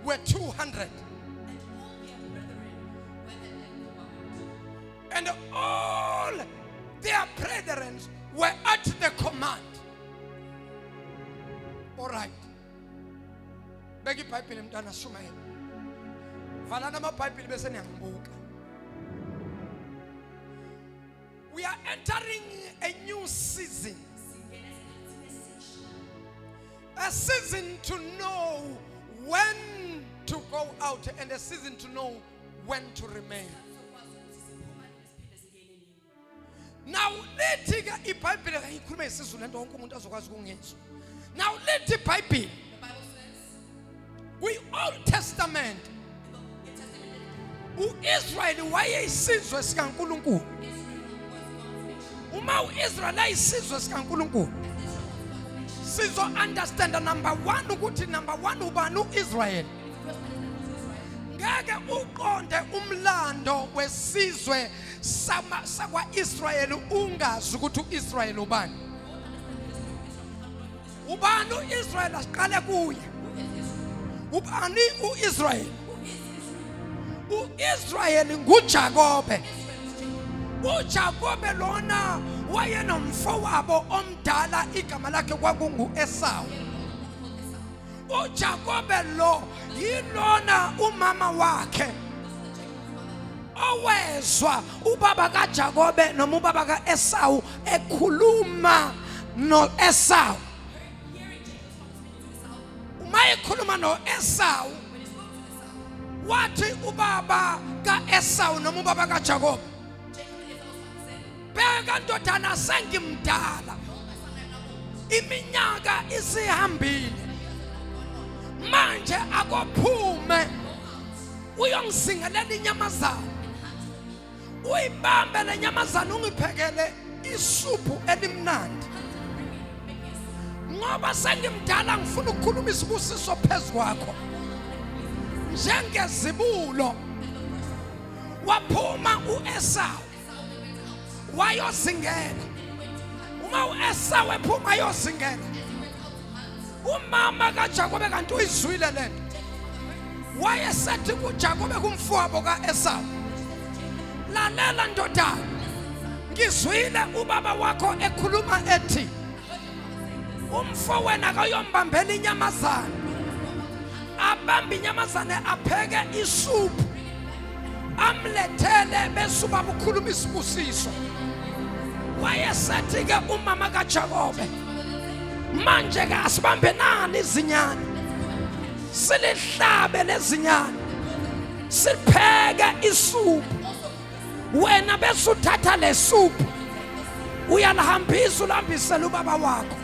were 200. and all their brethren were at And all their brethren were their command. at the command. All right. Begi iBhayibheli mntwana Shumayeli. Valana amaBhayibheli bese niyangibuka. We are entering a new season. A season to know when to go out and a season to know when to remain. Now lethi ke iBhayibheli ayikhuluma isizulu lento wonke umuntu azokwazi ukungizwa. Now lethi iBhayibheli The Bible says, we Old Testament uIsrael wayeyisizwe sikaNkulunkulu. Uma uIsrael ayisizwe sikaNkulunkulu. Sizo understand number 1 ukuthi number 1 ubani uIsrael. Ngeke uqonde umlando wesizwe sakwa Israel ungazi ukuthi uIsrael ubani. Ubani uIsrael asiqale kuye. Ubani uIsrael? uIsrael nguJakobe. uJakobe lona wayenomfowabo omdala igama lakhe kwakungu Esau. uJakobe lo yilona umama wakhe owezwa ubaba kaJakobe noma ubaba kaEsau ekhuluma noEsau. Uma ekhuluma noEsau wathi ubaba kaEsau noma ubaba kaJakobe, bheka ndodana sengimdala, iminyaka isihambile, manje akophume uyongisingelela inyamazana, uyibambe le nyamazana ungiphekele isuphu elimnandi, ngoba sengimdala ngifuna ukukhuluma isibusiso phezu kwakho njengezibulo. Waphuma uEsau wayozingela. Uma uEsau ephuma ayozingela, umama kaJakobe kanti uyizwile lento, wayesethi kuJakobe kumfowabo kaEsau, lalela ndodana, ngizwile ubaba wakho ekhuluma ethi umfowenu akayombambela inyamazana, abambe inyamazana apheke isuphu amlethele bese ubaba ukhuluma isibusiso. Wayesethi ke umama kaJakobe, manje ke asibambe nani izinyane, silihlabe lezinyane, sipheke isuphu, wena bese uthatha lesuphu uyalihambisa ulambisela ubaba wakho.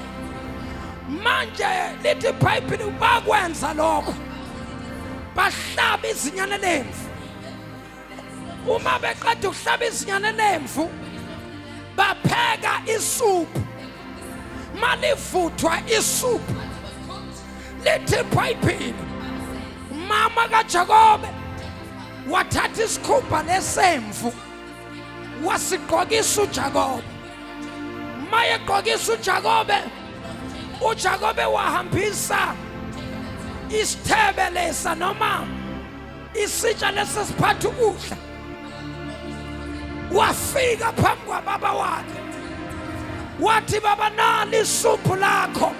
Manje lithi iBhayibheli bakwenza lokho, bahlaba izinyane lemvu. Uma beqeda ukuhlaba izinyane lemvu bapheka isuphu. Malivuthwa isuphu, lithi iBhayibheli mama kaJakobe wathatha isikhumba lesemvu wasigqokisa uJakobe. Maye egqokisa uJakobe, uJakobe wahambisa isithebe lesa noma isitsha lesesiphatha ukudla, wafika phambi kwababa wakhe wathi, baba nali isuphu lakho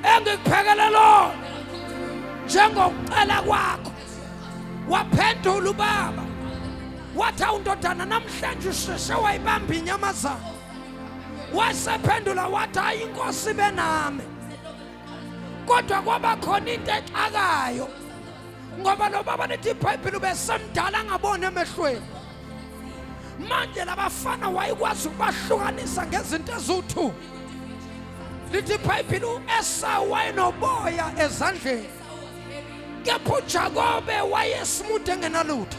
engikuphekele lona njengokucela kwakho. Waphendula ubaba wathi, awundodana namhlanje usheshe wayibamba inyamazana. Wasephendula wathi, hayi inkosi benami, kodwa kwaba khona into exakayo, ngoba lo baba lithi iBhayibheli ubesemdala ngabona emehlweni. Manje labafana wayekwazi ukubahlukanisa ngezinto eziwu2. Lithi iBhayibheli uEsau wayenoboya ezandleni, kepha uJakobe wayesmude ngenalutho.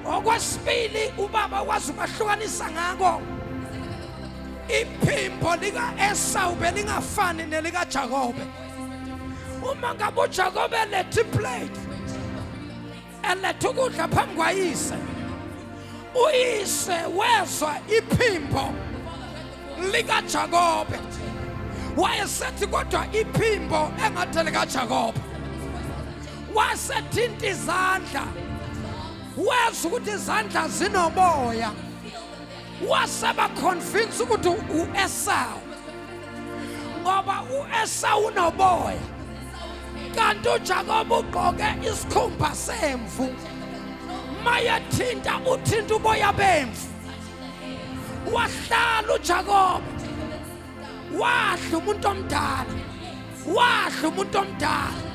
Okwesibili ubaba wazi ukubahlukanisa ngako, iphimbo likaEsau belingafani nelikaJakobe. Uma ngabe uJakobe lethi plate eletha ukudla phambi kwayise, uyise wezwa iphimbo lika Jakobe wayesethi kodwa iphimbo engathele kaJakobe wasethinta izandla wezwa ukuthi izandla zinomoya waseba convinced ukuthi uEsau ngoba uEsau unomoya kanti uJakobe ugqoke isikhumba semvu mayethinta uthinta uboya bemvu wahlala uJakobe wadla umuntu omdala wadla umuntu omdala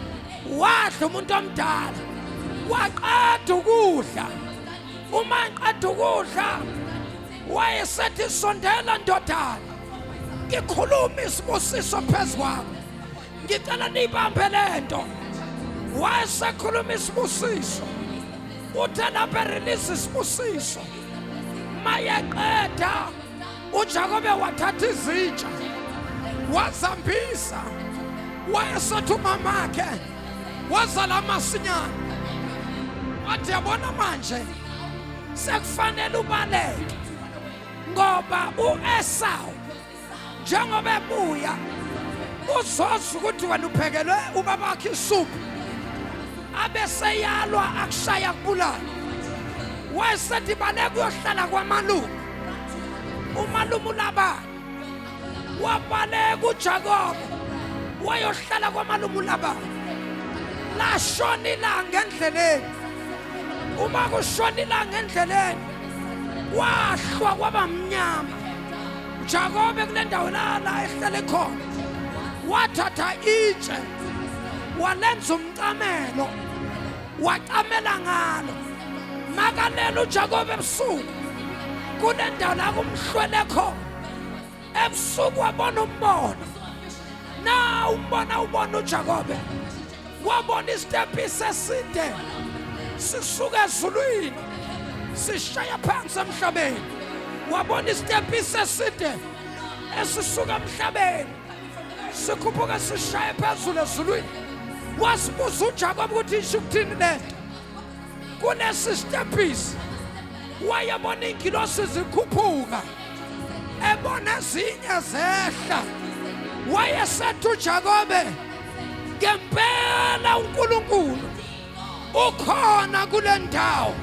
wadla umuntu omdala waqeda ukudla uma eqeda ukudla wayesethi sondela ndodana ngikhuluma isibusiso phezukwami ngicela nibambe lento wayesekhuluma isibusiso uthe lapha release isibusiso mayeqeda uJakobe wathatha izitsha wazambisa wayesethi umamakhe wazala amasinyane wathi yabona manje sekufanele ubaleke ngoba uEsau njengoba ebuya uzoza ukuthi wena uphekelwe ubaba wakhe isuphu abeseyalwa akushaya kubulala wayesethi baleke uyohlala kwamalume umalume uLabani wabaleka uJakobe wayohlala kwamalume uLabani lashona ilanga endleleni uma kushona ilanga endleleni wahlwa kwaba mnyama uJakobe kule ndawo la ehlele khona wathatha itshe walenza umcamelo wacamela ngalo makalela uJakobe ebusuku kule ndawo la kumhlwele khona ebusuku wabona umbono na ubona uJakobe wabona isitepisi eside sisuka ezulwini sishaya phansi emhlabeni wabona isitepisi eside esisuka emhlabeni sikhuphuka sishaya phezulu ezulwini wasibuza uJakobe ukuthi isho ukuthini lento kulesi sitepisi wayebona ingilosi zikhuphuka ebona ezinye zehla wayesethi uJakobe ngempela uNkulunkulu ukhona kule ndawo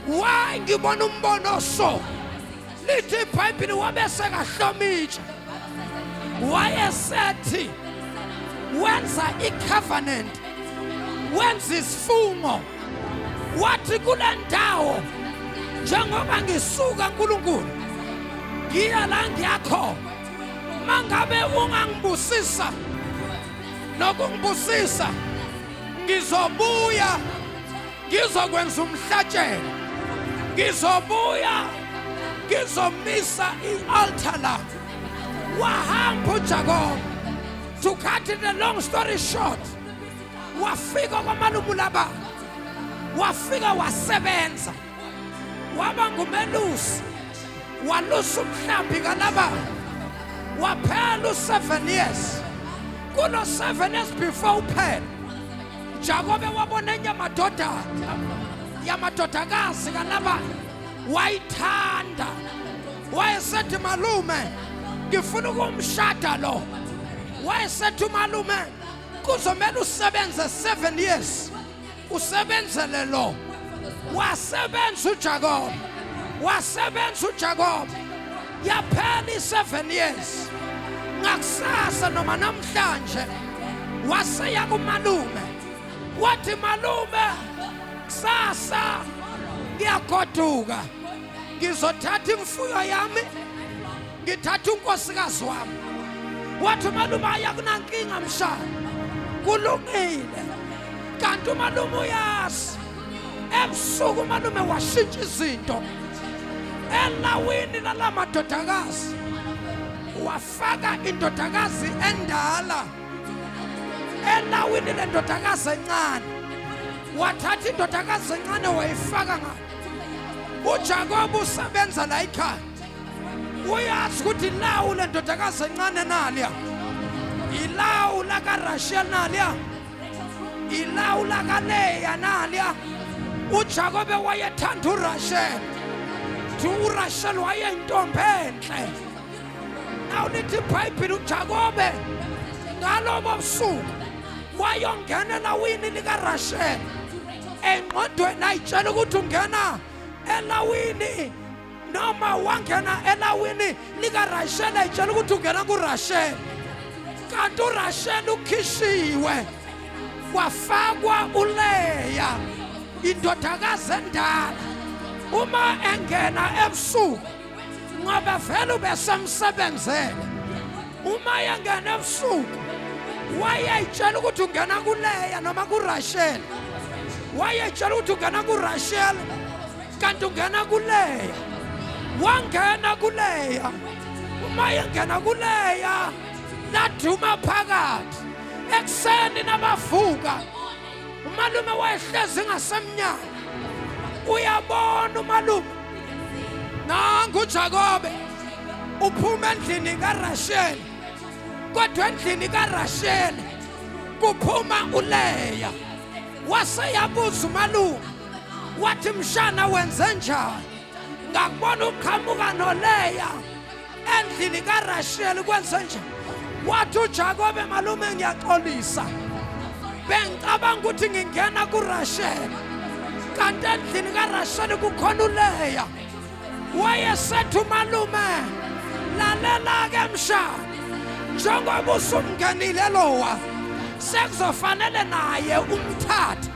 wayi ngibona umbono so lithi iBhayibheli wabese kahlomitsha wayesethi wenza icovenant wenza isifungo wathi kule ndawo njengoba ngisuka uNkulunkulu ngiya la ngiyakho mangabe ungangibusisa nokungibusisa ngizobuya ngizokwenza umhlatshelo ngizobuya ngizomisa ialtar la wahamba uJakobe to cut the long story short wafika kwamalume uLabani wafika wasebenza waba ngumelusi walusa umhlambi kaLabani waphela u7 years kulo 7 years before uphela Jakobe wabona enye yamadodakazi kaLabani wayithanda wayesethi malume ngifuna ukumshada lo wayesethi umalume kuzomela usebenze 7 years usebenzele lo wasebenza uJakobe yaphela i7 years ngakusasa noma namhlanje waseya kumalume wathi malume kusasa ngiyagoduka ngizothatha imfuyo yami ngithatha unkosikazi wami wathi malume ayakunankinga mshana kulungile kanti umalume uyazi ebusuku umalume washintsha izinto elawini lalamadodakazi wafaka indodakazi endala elawini lendodakazi encane wathatha indodakazi encane wayifaka ngapha uJakobe usebenza la ekhaya uyazi ukuthi lawu lendodakazi encane naliya ilawu la kaRashel naliya ilawu la kaLeya naliya uJakobe wayethanda uRashel uRashel wayeyintombi enhle Now lithi iBhayibheli uJakobe ngalobo busuku wayongena elawini likaRasheli. Engqondweni ayitshela ukuthi ungena elawini noma wangena elawini likaRasheli ayitshela ukuthi ungena kuRasheli. Kanti uRasheli ukhishiwe kwafakwa uLeya indodakazi endala. Uma engena ebusuku ngoba vele ubesemsebenzele. Uma engena ebusuku wayetshela ukuthi ungena kuLeya noma kuRasheli. Wayetshela ukuthi ungena kuRasheli kanti ungena kuLeya. Wangena kuLeya. Uma engena kuLeya laduma phakathi ekuseni nabavuka. Umalume wayehlezi ngasemnyango. Uyabona umalume nangu uJakobe uphuma endlini kaRasheli. Kodwa endlini kaRasheli kuphuma uLeya. Waseyabuza umalume wathi mshana wenze njani? Ngakubona uqhamuka noLeya endlini kaRasheli kwenze njani? Wathi uJakobe malume ngiyaxolisa. Bengicabanga ukuthi ngingena kuRasheli. Kanti endlini kaRasheli kukhona uLeya. Wayesethu malume lalela ke mshana. Njengoba usumngenile lowa sekuzofanele naye umthathe.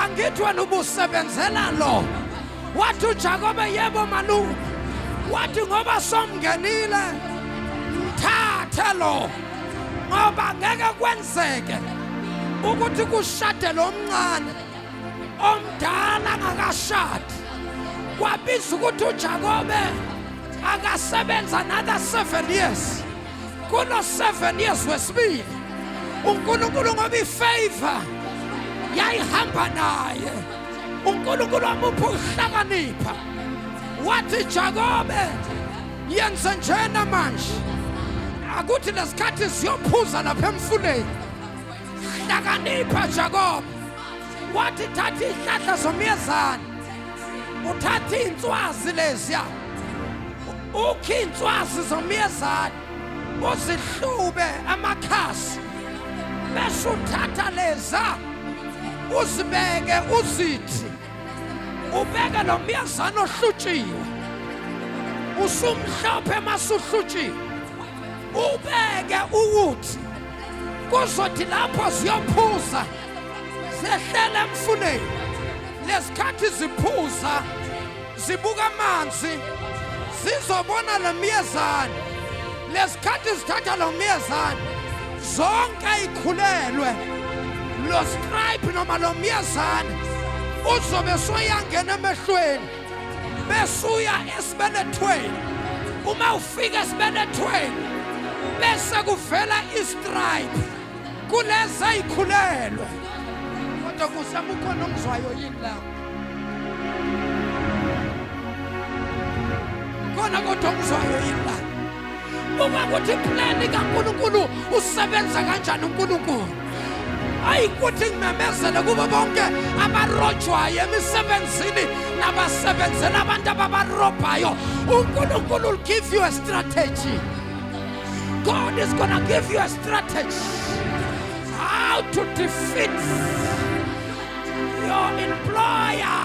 Angithi wena ubusebenzela lo. Wathi uJakobe yebo malume. Wathi ngoba somngenile mthathe lo. Ngoba ngeke kwenzeke ukuthi kushade lo mncane omdala ngakashadi. Kwabiza ukuthi uJakobe akasebenza another 7 years. Kulo 7 years wesibili uNkulunkulu ngoba ifavor yayihamba naye. uNkulunkulu amupha ukuhlakanipha. Wathi Jakobe yenze njena manje. Akuthi lesikhathi siyophuza lapha emfuleni. Hlakanipha Jakobe. Wathi thatha ihlahla zomyezana. Uthatha inswazi leziya. Ukhi inswazi zomyezana. Uzihlube amakhasi. Bese uthatha leza. Uzibeke uzithi. Ubeke lo myezana ohlutshiwe. Usumhlophe masuhlutshiwe. Ubeke ukuthi kuzothi lapho ziyophuza zehlele emfuleni. Lesikhathi ziphuza zibuka amanzi zizobona lo myezana. Lesikhathi zithatha lo myezana zonke ikhulelwe. Lo stripe noma lo myezana uzobe soyangena emehlweni besuya esibelethweni. Uma ufika esibelethweni bese kuvela istripe kuleza ikhulelwe. Kodwa kusama ukhona ongizwayo yini la? Khona kodwa ongizwayo yini la? Uma kuthi plan kaNkulunkulu usebenza kanjani uNkulunkulu? Ayikuthi ngimemezele kubo bonke abarojwayo emisebenzini nabasebenzela abantu ababarobhayo. uNkulunkulu will give you a strategy. God is gonna give you a strategy how to defeat your employer.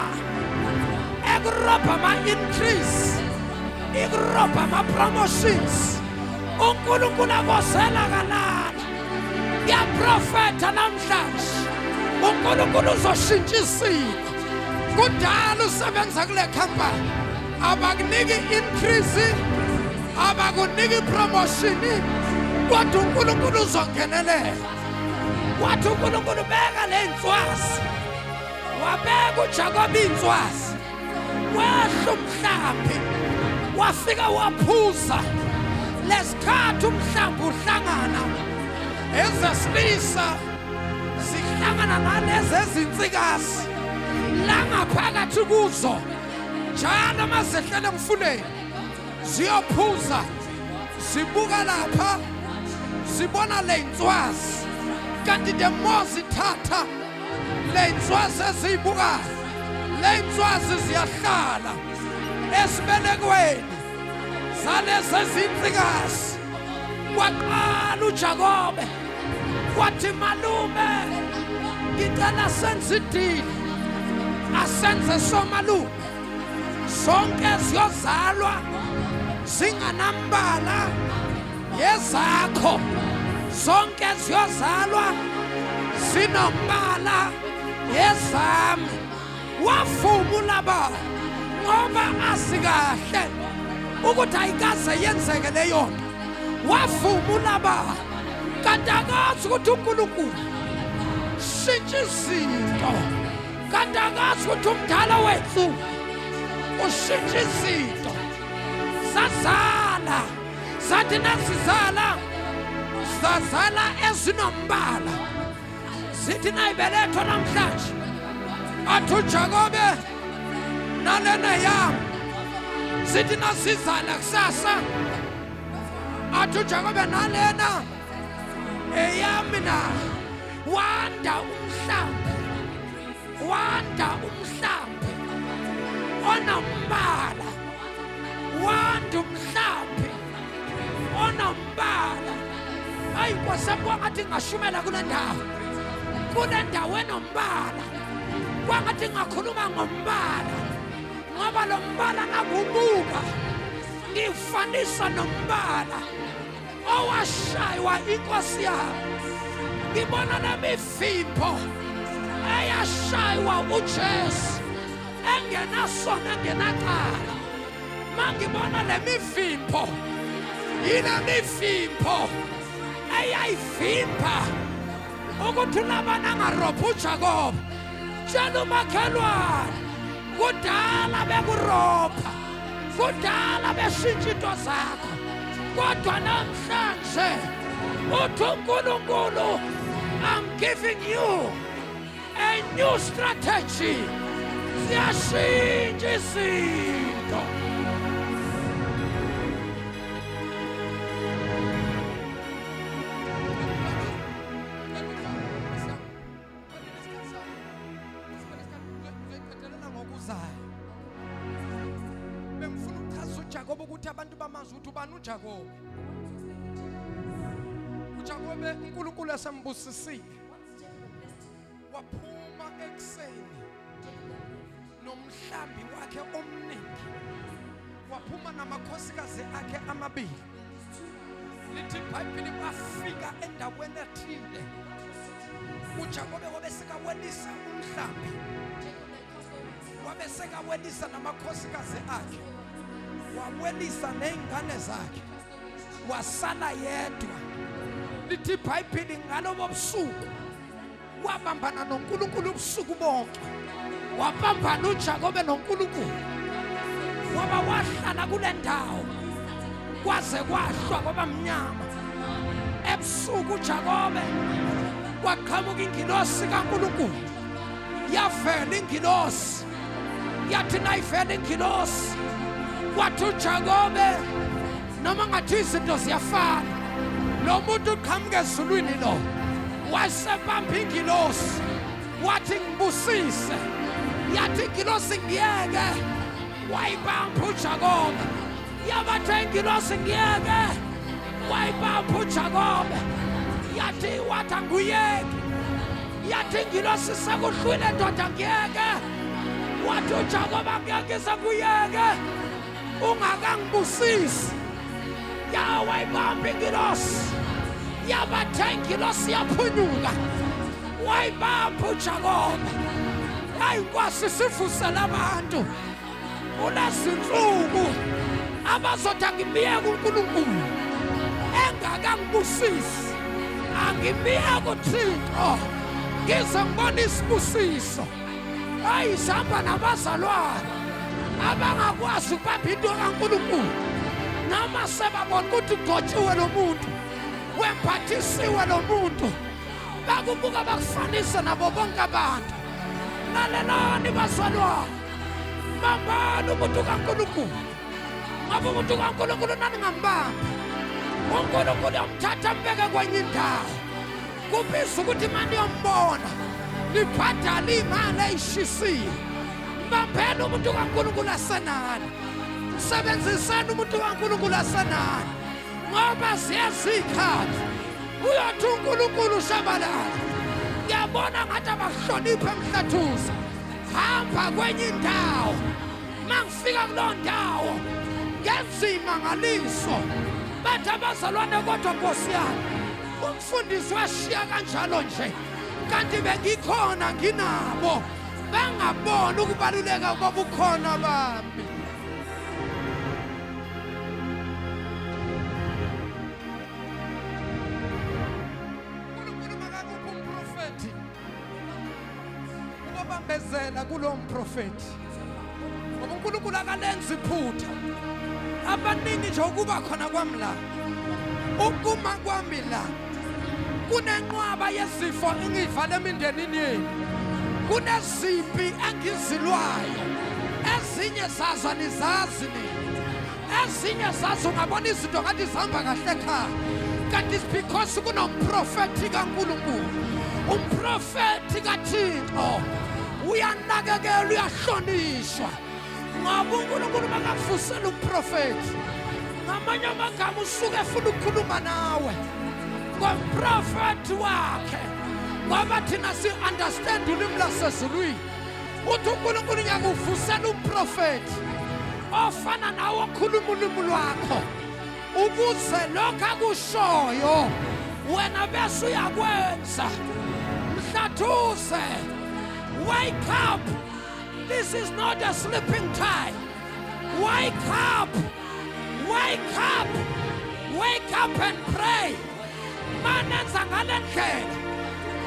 Egropa ma increase. Egropa ma promotions. uNkulunkulu abosela kalala. Ya profeta namhlanje. uNkulunkulu uzoshintsha isimo. Kudala usebenza kule company. Abakuniki increase. Abakuniki promotion. Kodwa uNkulunkulu uzongenelela. Wathi uNkulunkulu beka le nswazi. Wabeka uJakobe inswazi. Wehla umhlambi. Wafika waphuza. Lesikhathi umhlambi uhlangana. Ezesilisa sihlangana nalezi ezinsikazi. La ngaphakathi kuzo. Njalo mazehlele emfuleni. Ziyophuza. Zibuka lapha. Zibona le nswazi. Kanti the more zithatha le nswazi ezibuka. Le nswazi ziyahlala esibelekweni zalezi ezinsikazi. Waqala uJakobe wathi malume ngicela senze idili asenze somalume sonke siyozalwa singanambala yezakho sonke siyozalwa sinombala yezami wafumula ba ngoba asikahle ukuthi ayikaze yenzeke leyo nto wafumula ba kanti akazi ukuthi uNkulunkulu shintsha izinto kanti akazi ukuthi umdala wethu ushintsha izinto sazala sathi nasizala sazala ezinombala sithi nayibeletho namhlanje athi uJakobe nalena yami sithi nasizala kusasa athi uJakobe nalena eyami na wanda umhlambi onombala wanda umhlambi onombala ayi kwasapho ngathi ngashumela kule ndawo enombala kwangathi ngakhuluma ngombala ngoba lo mbala ngakubuka ngifanisa nombala owashaywa inkosi yami ngibona nemifimbo eyashaywa uJesu engenasona engenaqala mangibona lemifimbo yile mifimbo eyayivimba ukuthi labana ngarobha uJakobe tshela umakhelwane kudala bekurobha kudala beshintsha into zakho kodwa namhlanje uthi uNkulunkulu I'm giving you a new strategy siyashintsha izinto uJakobe ukuthi abantu bamazi ukuthi ubani uJakobe uJakobe uNkulunkulu esembusisile waphuma ekseni nomhlambi wakhe omningi waphuma namakhosikazi akhe amabili lithi iBhayibheli bafika endaweni ethile uJakobe wabesekawelisa umhlambi wabesekawelisa namakhosikazi akhe wawelisa neingane zakhe wasala yedwa lithi iBhayibheli ngalobo busuku wabambana noNkulunkulu ubusuku bonke wabambana uJakobe noNkulunkulu waba wahlala kule ndawo kwaze kwahlwa kwaba mnyama ebusuku uJakobe waqhamuka ingilosi kaNkulunkulu yavela ingilosi yathi nayivela ingilosi wathi uJakobe noma ngathi izinto ziyafana lo muntu uqhamuke ezulwini lo wasebamba ingilosi wathi ngibusise yathi ingilosi ngiyeke wayibamba uJakobe yabathe ingilosi ngiyeke wayibamba uJakobe yathi wathi anguyeke yathi ingilosi sekuhlwile ndoda ngiyeke wathi uJakobe ngiyeke sekuyeke ungakangibusisi yawayibamba ingilosi yabathe ingilosi yaphunyuka wayibamba uJakobe ayikwazi sivusela abantu ulezinsuku abazothi angimiyeke uNkulunkulu engakangibusisi angimiyeke uThixo ngize ngibone isibusiso ayihamba nabazalwane abangakwazi ukubamba into kaNkulunkulu noma sebabona ukuthi ugcotshiwe lo muntu wemphathisiwe lo muntu bakubuka bakufanisa nabo bonke abantu lalelani bazalwane bambani umuntu kaNkulunkulu ngoba umuntu kaNkulunkulu nani ngambamba uNkulunkulu yamthatha mbeke kwenye indawo kubiza ukuthi imali yombona libhadala imali eyishisiwe bambeni umuntu kaNkulunkulu asenani sebenziseni umuntu kaNkulunkulu asenani ngoba siyazikhathi uyothi uNkulunkulu ushabalala. Ngiyabona ngathi abahloniphe Mhlathuza. Hamba kwenye indawo. Mangifika kulo ndawo ngenza imangaliso. Bathi abazalwane kodwa Nkosi yami umfundisi washiya kanjalo nje. Kanti bengikhona nginabo. Bangabona ukubaluleka kobukhona bami. Bezela kulo mprofeti ngoba uNkulunkulu akalenzi iphutha. Abaningi nje ukuba khona kwami la, ukuma kwami la kunenqwaba yezifo engivala emindenini yenu. Kunezimpi engizilwayo, ezinye zazo nizazi nini, ezinye zazo ungabona izinto ngathi zihamba kahle ekhaya, kanti it's because kunomprofeti kaNkulunkulu. Umprofeti kaThixo uyanakekela, uyahlonishwa. Ngoba uNkulunkulu makavusela umprofeti, ngamanye amagama usuke efuna ukukhuluma nawe ngomprofeti wakhe. Ngoba thina si-understand ulimi lasezulwini. Uthi uNkulunkulu ngiyakuvusela umprofeti ofana nawe okhuluma ulimi lwakho, ukuze lokho akushoyo wena bese uyakwenza. Mhlathuze, wake up. This is not a sleeping time. Wake up. Wake up. Wake up and pray. Manenza ngale ndlela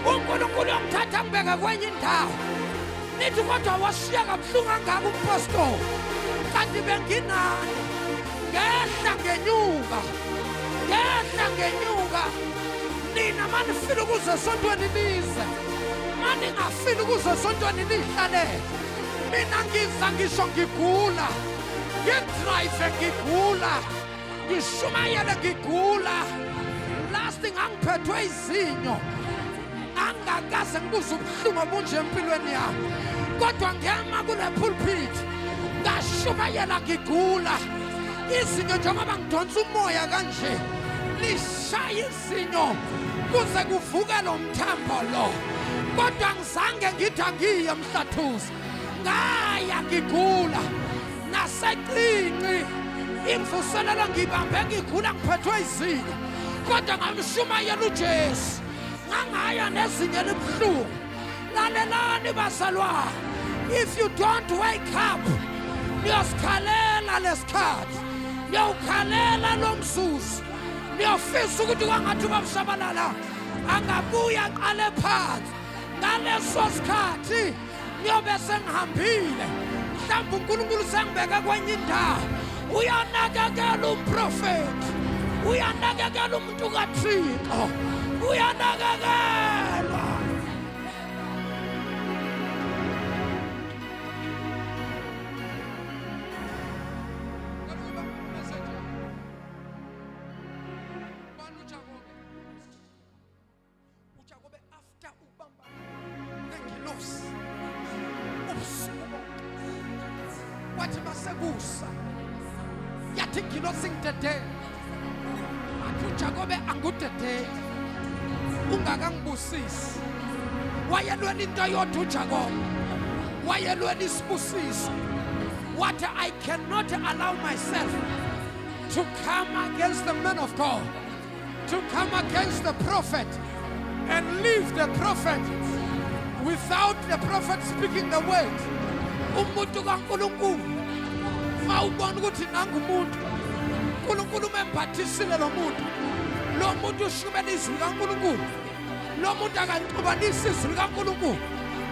uNkulunkulu yomthatha ngibeka kwenye indawo. Nithi kodwa washiya kabuhlungu kangaka umpostoli. Kanti benginani. Ngehla ngenyuka. Ngehla ngenyuka. Nina manifila ukuze esontweni nize. Maningafila ukuze esontweni nihlalele. Mina ngiza ngisho ngigula. Ngidrive ngigula. Ngishumayele ngigula. Last thing angiphethwe izinyo. Angakaze ngibuze ubuhlungu obunje empilweni yami. Kodwa ngiyama kule pulpit. Ngashumayela ngigula. Izinyo njengoba ngidonsa umoya kanje. Lishaya izinyo kuze kuvuke lo mthambo lo. Kodwa ngizange ngithi ngiye Mhlathuze. Ngaya ngigula. Naseqinqi imvuselelo ngibambe ngigula ngiphethwe izinyo. Kodwa ngamshumayela uJesu. Ngangaya nezinyo elibuhlungu. Lalelani bazalwane. If you don't wake up, niyosikhalela lesikhathi. Niyawukhalela lo mzuzu. Niyofisa ukuthi kwangathi ubamshabalala angabuya aqale phansi. Ngaleso sikhathi niyobe sengihambile. Mhlawumbe uNkulunkulu sengibeke kwenye indawo. Uyanakekela umprofeti. Uyanakekela umuntu kaThixo. Uyanakekelwa. uJakobe after ubamba nengilosi ubusuku wathi masebusa yathi ingilosi ngidede. Athi uJakobe angudede ungakangibusisi. Wayelwela into yodwa uJakobe. Wayelwela isibusiso. Wathi I cannot allow myself to come against the man of God, to come against the prophet and leave the prophet without the prophet speaking the word. Umuntu kaNkulunkulu mawubona ukuthi nangumuntu uNkulunkulu membathisile lo muntu. Lo muntu ushumela izwi kaNkulunkulu. Lo muntu akaxubanisa izwi likaNkulunkulu.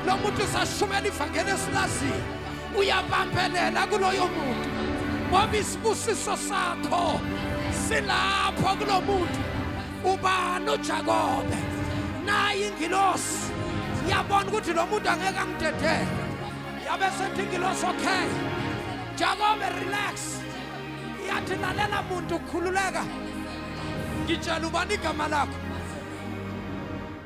Lo muntu usashumela ivangeli esilaziyo. Uyabambelela kuloyo muntu. Ngoba isibusiso sakho silapho kulo muntu. Ubani uJakobe? Nayi ingilosi. Yabona ukuthi lo muntu angeke angidedele. Yabe sethi ingilosi okay. Jakobe relax. Yathi lalela muntu khululeka. Ngitshela ubani igama lakho.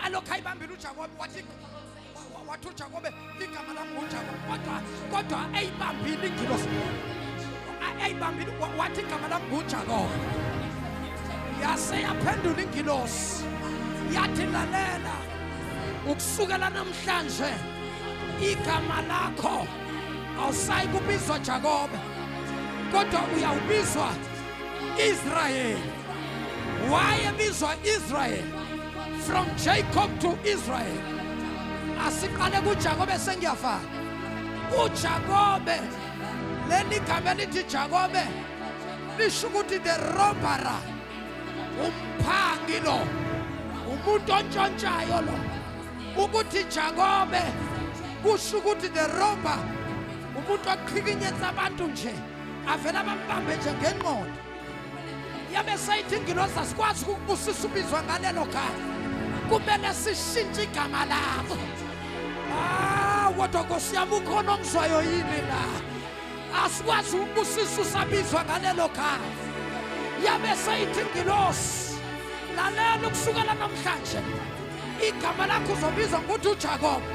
Alokho ayibambile uJakobe wathi uJakobe igama lami nguJakobe. Kodwa ayibambile ingilosi. Ayibambile wathi igama lami nguJakobe. yase yaphendula ingilosi yathi lalela ukusukela namhlanje igama lakho awusayi kubizwa Jakobe kodwa uyawubizwa Israel. Wayebizwa Israel from Jacob to Israel. Asiqale kuJakobe sengiyafana. uJakobe leli gama elithi Jakobe lisho ukuthi the robber, umphangi lo, umuntu ontshontshayo lo. Ukuthi Jakobe kusho ukuthi the robber, umuntu oqhikinyetsa abantu nje avela bambambe nje ngenqondo. Yabe sayithi ingilosi asikwazi ukubusisa ubizwa ngalelo khaya, kumele sishintshe igama lakho. Kodwa Nkosi yami ukhona ongizwayo yini la? Asikwazi ukubusisa usabizwa ngalelo khaya. Yabe sayithi ingilosi lalela ukusukela namhlanje igama lakho uzobizwa ngokuthi uJakobe.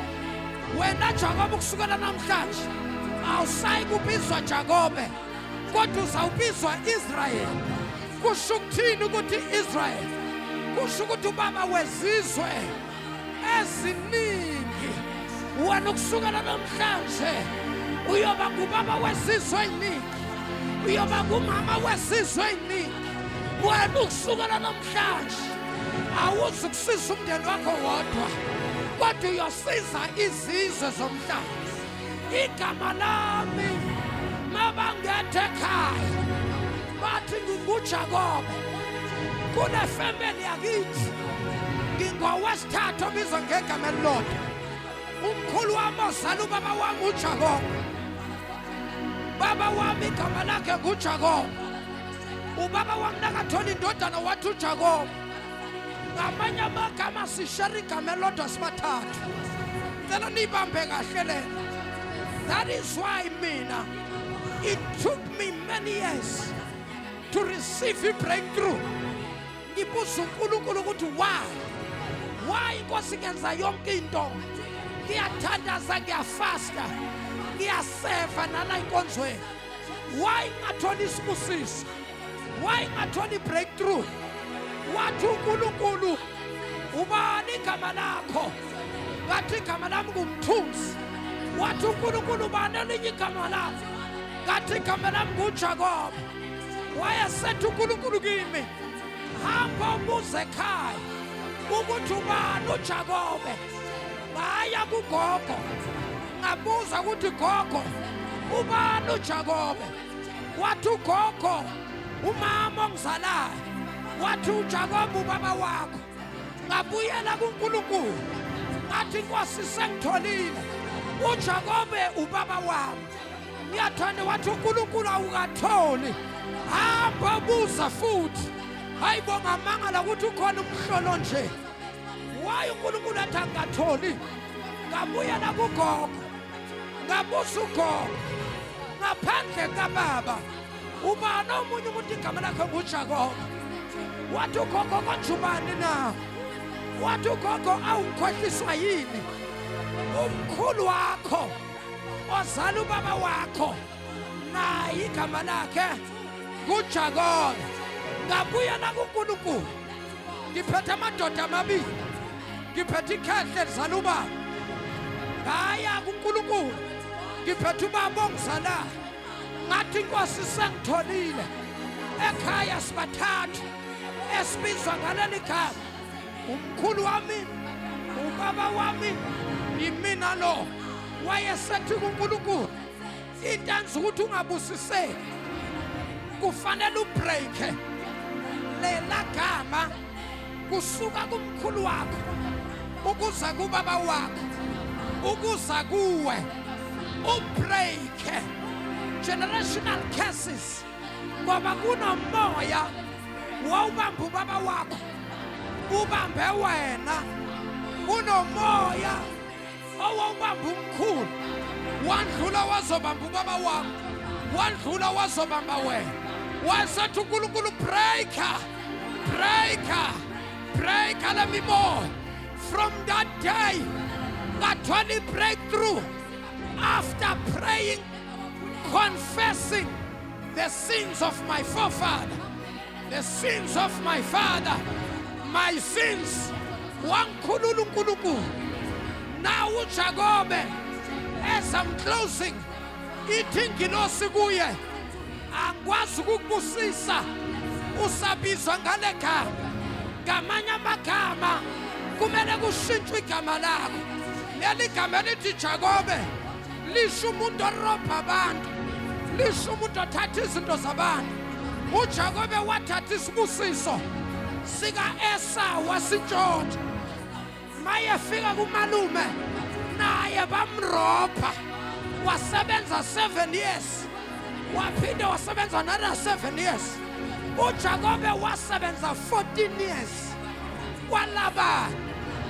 Wena Jakobe ukusukela namhlanje awusayi kubizwa Jakobe kodwa uzawubizwa Israel. Kusho ukuthini ukuthi Israel? Kusho ukuthi ubaba wezizwe eziningi. Wena ukusukela namhlanje uyoba ngubaba wezizwe eziningi, uyoba ngumama wezizwe eziningi. Wena ukusukela namhlanje awuzukusiza umndeni wakho wodwa kodwa uyosiza izizwe zomhlaba. Igama lami mabangethe ekhaya bathi nguJakobe. Kule family yakithi ngingowesithathu obizwa ngegama elilodwa. Umkhulu wami ozala ubaba wami uJakobe. Baba wami igama lakhe nguJakobe. Ubaba wami nakathola indodana wathi uJakobe. Ngamanye amagama sishare igama elilodwa sibathathu. Cela nibambe kahle lena. That is why mina, it took me many years to receive a breakthrough. Ngibuza uNkulunkulu ukuthi why inkosi ngenza yonke into, ngiyathandaza, ngiyafasta, ngiyaseva nala inkonzweni. Why ngatholi isibusiso? Why ngatholi breakthrough? Wathi uNkulunkulu ubani igama lakho? Ngathi igama lami ngumthunzi. Wathi uNkulunkulu ubani elinye igama lakho? Ngathi igama lami nguJakobe. Wayesethi uNkulunkulu kimi, hamba ubuze ekhaya ukuthi ubani uJakobe. Ngaya kugogo ngabuza ukuthi gogo ubani uJakobe. Wathi ugogo umama ongizalayo. Wathi uJakobe ubaba wakho. Ngabuyela kuNkulunkulu ngathi Nkosi sengitholile uJakobe ubaba wami. Ngiyathanda wathi uNkulunkulu awukatholi, hamba buza futhi. Hayibonga amangala ukuthi ukhona umhlolo nje. Why uNkulunkulu athi angatholi? Ngabuyela kugogo ngabuza ugogo ngaphandle kababa ubani omunye umuntu igama lakhe nguJakobe. Wathi ugogo konje ubani na? Wathi ugogo awukhohliswa yini? Umkhulu wakho ozala ubaba wakho naye igama lakhe nguJakobe. Ngabuyela kuNkulunkulu ngiphethe amadoda amabili, ngiphethe ikhehle elizala ubaba. Ngaya kuNkulunkulu ngiphethe ubaba ongizalayo. Ngathi Nkosi sengitholile ekhaya sibathathu esibizwa ngaleli gama. Umkhulu wami, ubaba wami, imina lo. Wayesethi kuNkulunkulu into enza ukuthi ungabusiseki kufanele ubreake lela gama kusuka kumkhulu wakho ukuza kubaba wakho ukuza kuwe. Ubreake generational curses ngoba kunomoya wawubamba ubaba wakho ubambe wena. Kunomoya owawubamba umkhulu wandlula wazobamba ubaba wakho, wandlula wazobamba wena. Wasethi uNkulunkulu breaker let me more. From that day ngathola breakthrough after praying, confessing the sins of my forefather. the sins of my father, my sins. Wankhulula uNkulunkulu. Now uJakobe, as I'm closing, ithi ingilosi kuye, angikwazi ukukubusisa usabizwa ngale gama. Ngamanye amagama kumele kushintshwe igama lakho. Leli gama lithi Jakobe lisho umuntu orobha abantu, lisho umuntu othatha izinto zabantu. uJakobe wathatha isibusiso sika Esau wasintshontsha. Maye fika kumalume naye bamrobha, wasebenza 7 years, waphinde wasebenza another 7 years. uJakobe wasebenza 14 years kwalaba,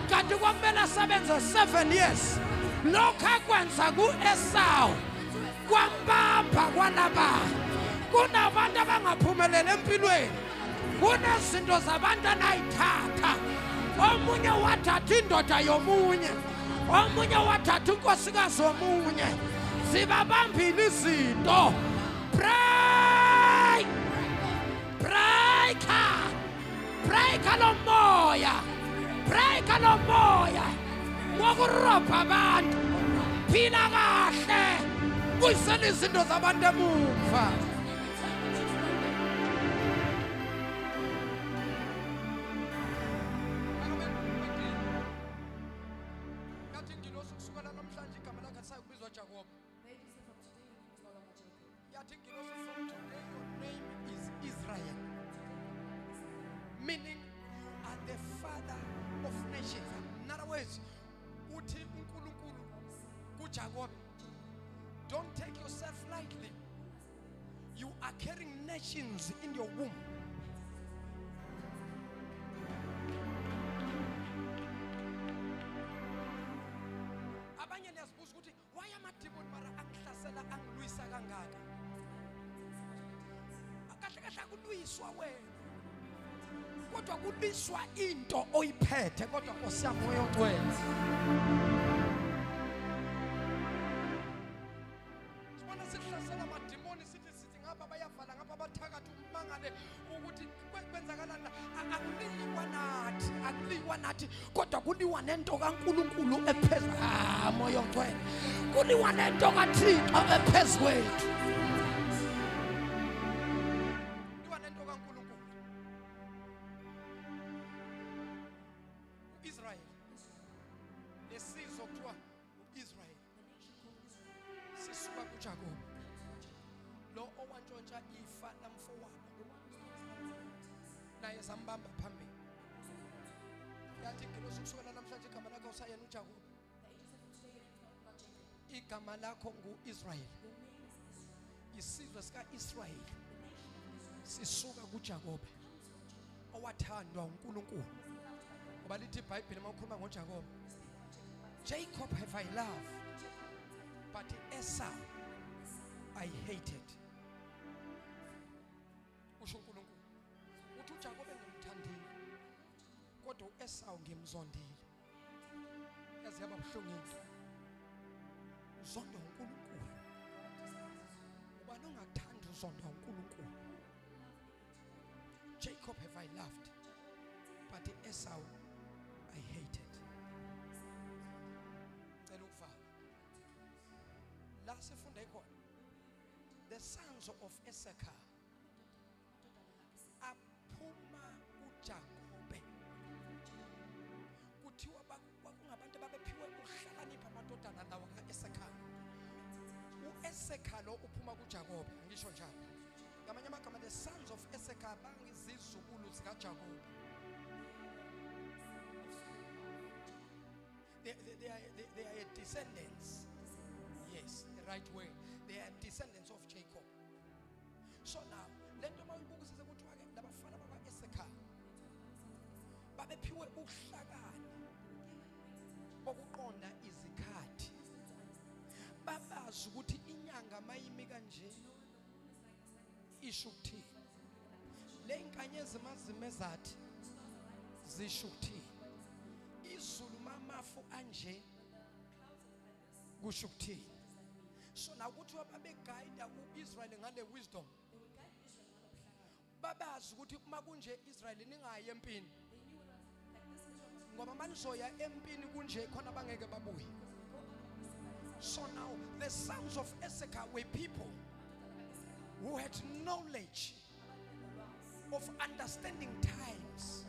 kanti kwamele asebenze 7 years. Lokho akwenza ku-Esau kwambamba kwalaba. Kunabantu abangaphumeleli empilweni, kunezinto zabantu anayithatha. Omunye wathatha indoda yomunye, omunye wathatha unkosikazi yomunye, zibabambile izinto. Pray, break lo moya, break lo moya wokurobha abantu. Phila kahle, kuyisela izinto zabantu emuva. Yathi ingilosi kusukela namhlanje igama lakhe asayikubizwa Jakobe. Yathi ingilosi, from today your name is Israel, meaning you are the father of nations. In other words, uthi uNkulunkulu kuJakobe, don't take yourself lightly. You are carrying nations in your womb. Abanye niyazibuza ukuthi why amademoni mara angihlasela angilwisa kangaka? Akahle kahle akulwiswa wena, kodwa kulwiswa into oyiphethe, kodwa Nkosi yami moya ongcwele. Sibona sihlasela amademoni sithi ngapha bayavala, ngapha bathakatha umangale ukuthi kwenzakalani. Akuliwa nathi, kodwa kuliwa nento kaNkulunkulu ephezulu. Moya ongcwele, kuliwa nento kaThixo ephezulu kwethu. Kuliwa nento kaNkulunkulu. Israel, lesizwe kuthiwa Israel, sisuka kuJakobe, lo owantshontsha ifa lamfowabo, naye sambamba phambili. Yathi ingilosi kusukela namhlanje igama lakho usayena uJakobe, igama lakho ngu-Israel. Isizwe sika-Israel sisuka kuJakobe, owathandwa uNkulunkulu. Ngoba lithi iBhayibheli uma ukhuluma ngoJakobe, Jacob have I loved, but Esau I hated. Usho uNkulunkulu uthi uJakobe ngimthandile, kodwa uEsau ngimzondile. Yazi yaba buhlungu into. Uzonda uNkulunkulu. Ubani ongathanda uzonda uNkulunkulu? Jacob have I loved, but Esau I hated. Cela ukuvala. La sifunda ikhona, the sons of Issachar aphuma kuJakobe. Kuthiwa kwakungabantu ababephiwe ukuhlakanipha amadodana lawa kaIssachar. uIssachar lo uphuma kuJakobe, ngisho njalo. Ngamanye amagama, the sons of Issachar bangizizukulu zikaJakobe. They are descendants. Yes, the right way. They are descendants of Jacob. So now, lento mayibuka sekuthwa ke labafana bakwaIssachar babephiwe ukuhlakani bokuqonda izikhathi. Babazi ukuthi inyanga mayimi kanje isho ukuthini, le nkanyezi mazime ezathi zisho ukuthini, izulu mamafu anje kusho ukuthini. So now kuthiwa babegayida uIsrael ngale wisdom, babazi ukuthi makunje Israel ningayi empini they knew that this Israel was ngoba manizoya empini kunje khona bangeke babuye. So now the sons of Issachar were people who had knowledge of understanding times.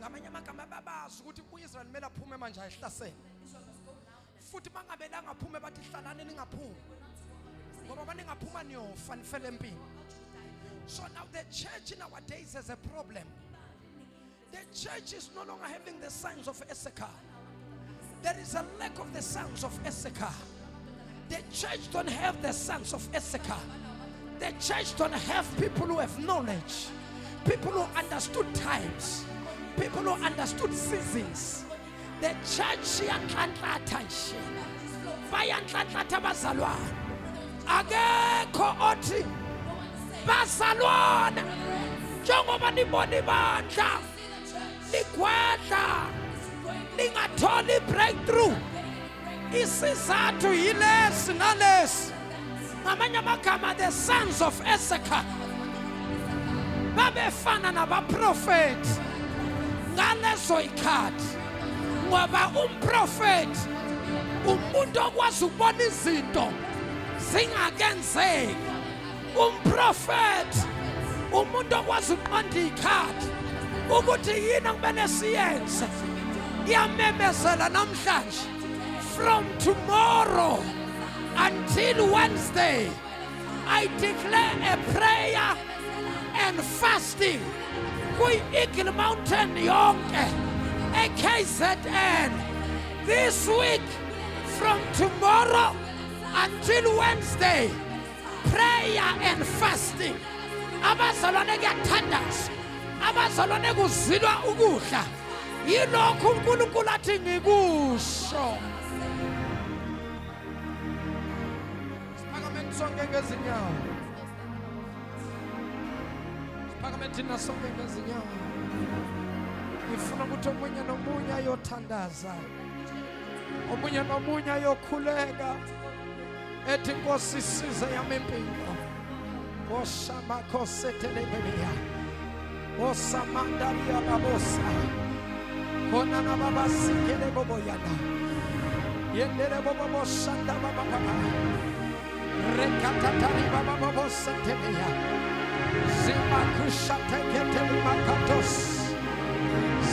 Ngamanye amagama babazi ukuthi uIsrael kumele aphume manje ayihlasele. Futhi mangabe la ngaphume bathi hlalane ningaphumi. Ngoba baningaphuma niyofa nifele empini. So now the church nowadays has a problem. The church is no longer having the sons of Issachar. There is a lack of the sons of Issachar. The church don't have the sons of Issachar. The church don't have people who have knowledge. People who understood times. People who understood seasons. The church yanhlanhlatha nje. Bayanhlanhlatha bazalwane. Akekho othi bazalwane njengoba nibona ibandla ligwedla lingatholi breakthrough. Isizathu yilesi nalesi. Ngamanye amagama the sons of Issachar babefana nabaprofeti ngalezo ikhathi ngoba umprofeti umuntu okwazi ukubona izinto zingakenzeki. Umprofeti umuntu okwazi ukuqonda ikhathi ukuthi yini okumele siyenze. Iyamemezela namhlanje from tomorrow until Wednesday I declare a prayer and fasting kwi-Eagle Mountain yonke eKZN this week from tomorrow until Wednesday. Prayer and fasting. Abazalwane kuyathandaza. Abazalwane kuzilwa ukudla. Yilokhu uNkulunkulu athi ngikusho. Siphakame sonke ngezinyawo. Siphakame thina sonke ngezinyawo. Ngifuna ukuthi omunye nomunye ayothandaza. Omunye nomunye ayokhuleka. Ethi Nkosi size yami impilo. Oshamako setelebeya. Osamandaria babosa. Kona na baba sikele boboyana. Yendele bobo shanda baba baba. Rekatatari baba bobo seteleya. Zima kushate keteli makatos.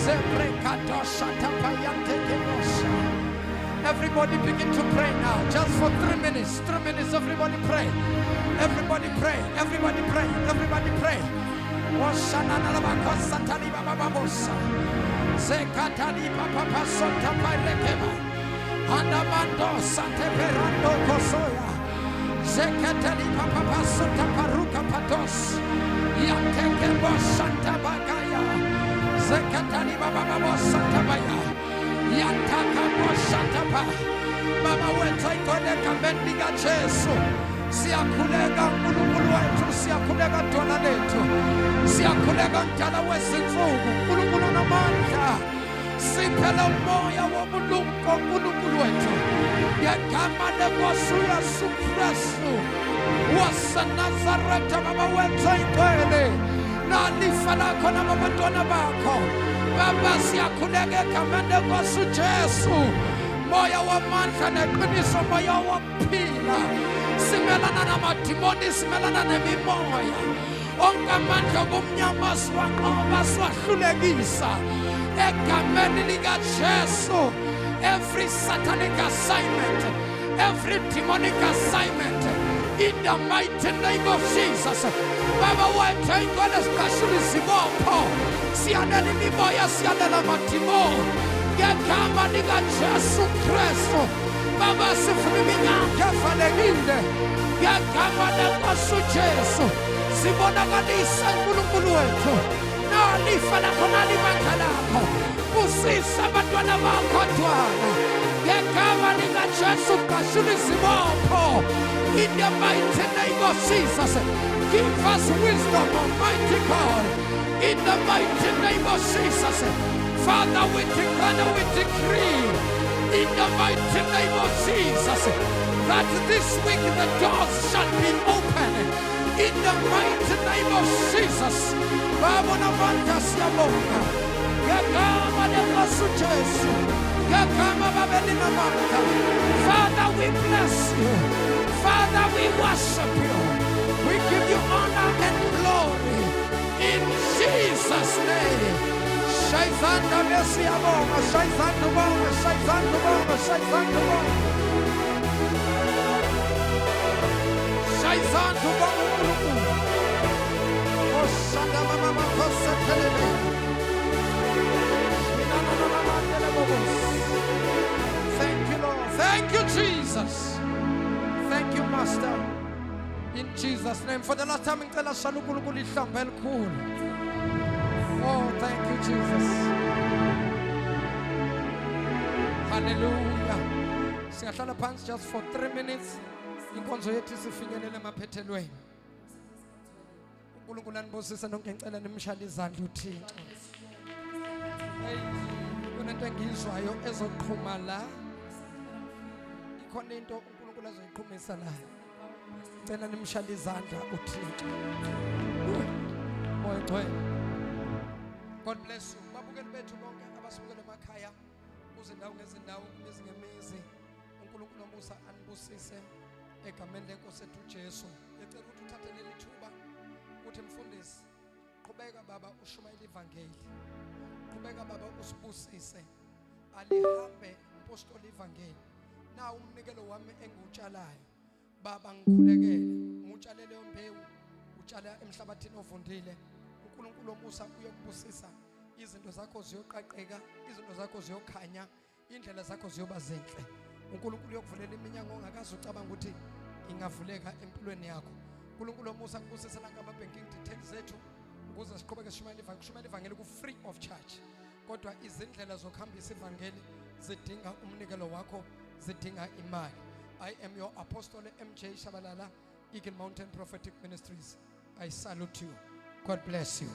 Zebrekato shatapayante kenosha. Everybody begin to pray now. Just for 3 minutes. 3 minutes, everybody pray. Everybody pray. Everybody pray. Everybody pray. Washanana bakosatani baba babosa. Zekatani papa pasota parekeba. Andamando sateperando kosoya. Zekatani papa pasota paruka patos. Yateke bosanta bagaya. Zekatani baba babosa tabaya. Yataka boshatapa. Baba weta ikoleka mendiga Jesu. Siyakulega uNkulunkulu wethu, siyakulega Ntwana lethu. Siyakulega Mdala wezimfuku, uNkulunkulu namandla. Siphela umoya wobulumko uNkulunkulu wethu. Ngegama leNkosi uYesu Kristu waseNazaretha baba wethu ikwele. Nalifa lakho nabantwana bakho. Baba siyakulega egameni leNkosi uJesu. Moya wamandla neqiniso, moya wokuphila. Simelana namadimoni, simelana nemimoya. Onke amandla obumnyama siwanqoba, siwahlulekisa egameni likaJesu. Every satanic assignment, every demonic assignment, in the mighty name of Jesus. Baba wethu inkolo esiqashula izibopho, siyalela imimoya, siyalela amadimoni ngegama likaJesu Kristu. Baba sifuna iminyaka evalekile ngegama leNkosi uJesu. Sibonakalisa uNkulunkulu wethu nalifa lakho nalibandla lakho. Usisa abantwana bakho Ntwana ngegama likaJesu. Qashula izibopho in the mighty name of Jesus. Give us wisdom, Almighty God, in the mighty name of Jesus. Father, we declare, we decree in the mighty name of Jesus that this week the doors shall be open In the mighty name of Jesus. Babona manta siyabonga. Ngegama likaYesu Jesu. Ngegama babelina manta. Father, we bless you. Father, we worship you. We give you honor and glory. In Jesus' name. Shaizanda besiyabonga. Shaizanda bonga. Shaizanda bonga. Shaizanda bonga. Shaizanda bonga. Oshanda mama kosa telebe. Thank you, Lord. Thank you, Jesus. Thank you, Master. In Jesus' name. For the last time, ngicela shana uNkulunkulu ihlambe elikhulu. Oh, thank you, Jesus. Hallelujah. Siyahlala phansi just for 3 minutes. Inkonzo yethu sifinyelele emaphethelweni. uNkulunkulu anibusise nonke ngicela nimshaya izandla uThixo. Hey, kunento engizwayo ezoqhuma la. Ikhona into uNkulunkulu azoyiqhumisa la. Ngicela nimshaya izandla uThixo. Moya ngcwele. God bless you. Babukeli bethu bonke abasukela emakhaya kuzindawo ngezindawo ezingemizi. uNkulunkulu omusa anibusise egameni lenkosi ethu Jesu. Ngicela ukuthi uthathe leli thuba uthi mfundisi qhubeka baba ushumayela ivangeli. Qhubeka baba usibusise. Alihambe apostoli ivangeli. Na umnikelo wami engiwutshalayo. Baba ngikhulekele. Ngitshalele imbewu, utshala emhlabathini ovundile. uNkulunkulu omusa uyokubusisa. Izinto zakho ziyoqaqeka, izinto zakho ziyokhanya, indlela zakho ziyoba zinhle. uNkulunkulu uyokuvulela iminyango ongakaze ucabanga ukuthi ingavuleka empilweni yakho. uNkulunkulu omusa kubusisa ngama banking details zethu ukuze siqhubeke sishumayela ivangeli ku free of charge. Kodwa izindlela zokuhambisa ivangeli zidinga umnikelo wakho, zidinga imali. I am your apostle MJ Shabalala, Eagle Mountain Prophetic Ministries. I salute you. God bless you.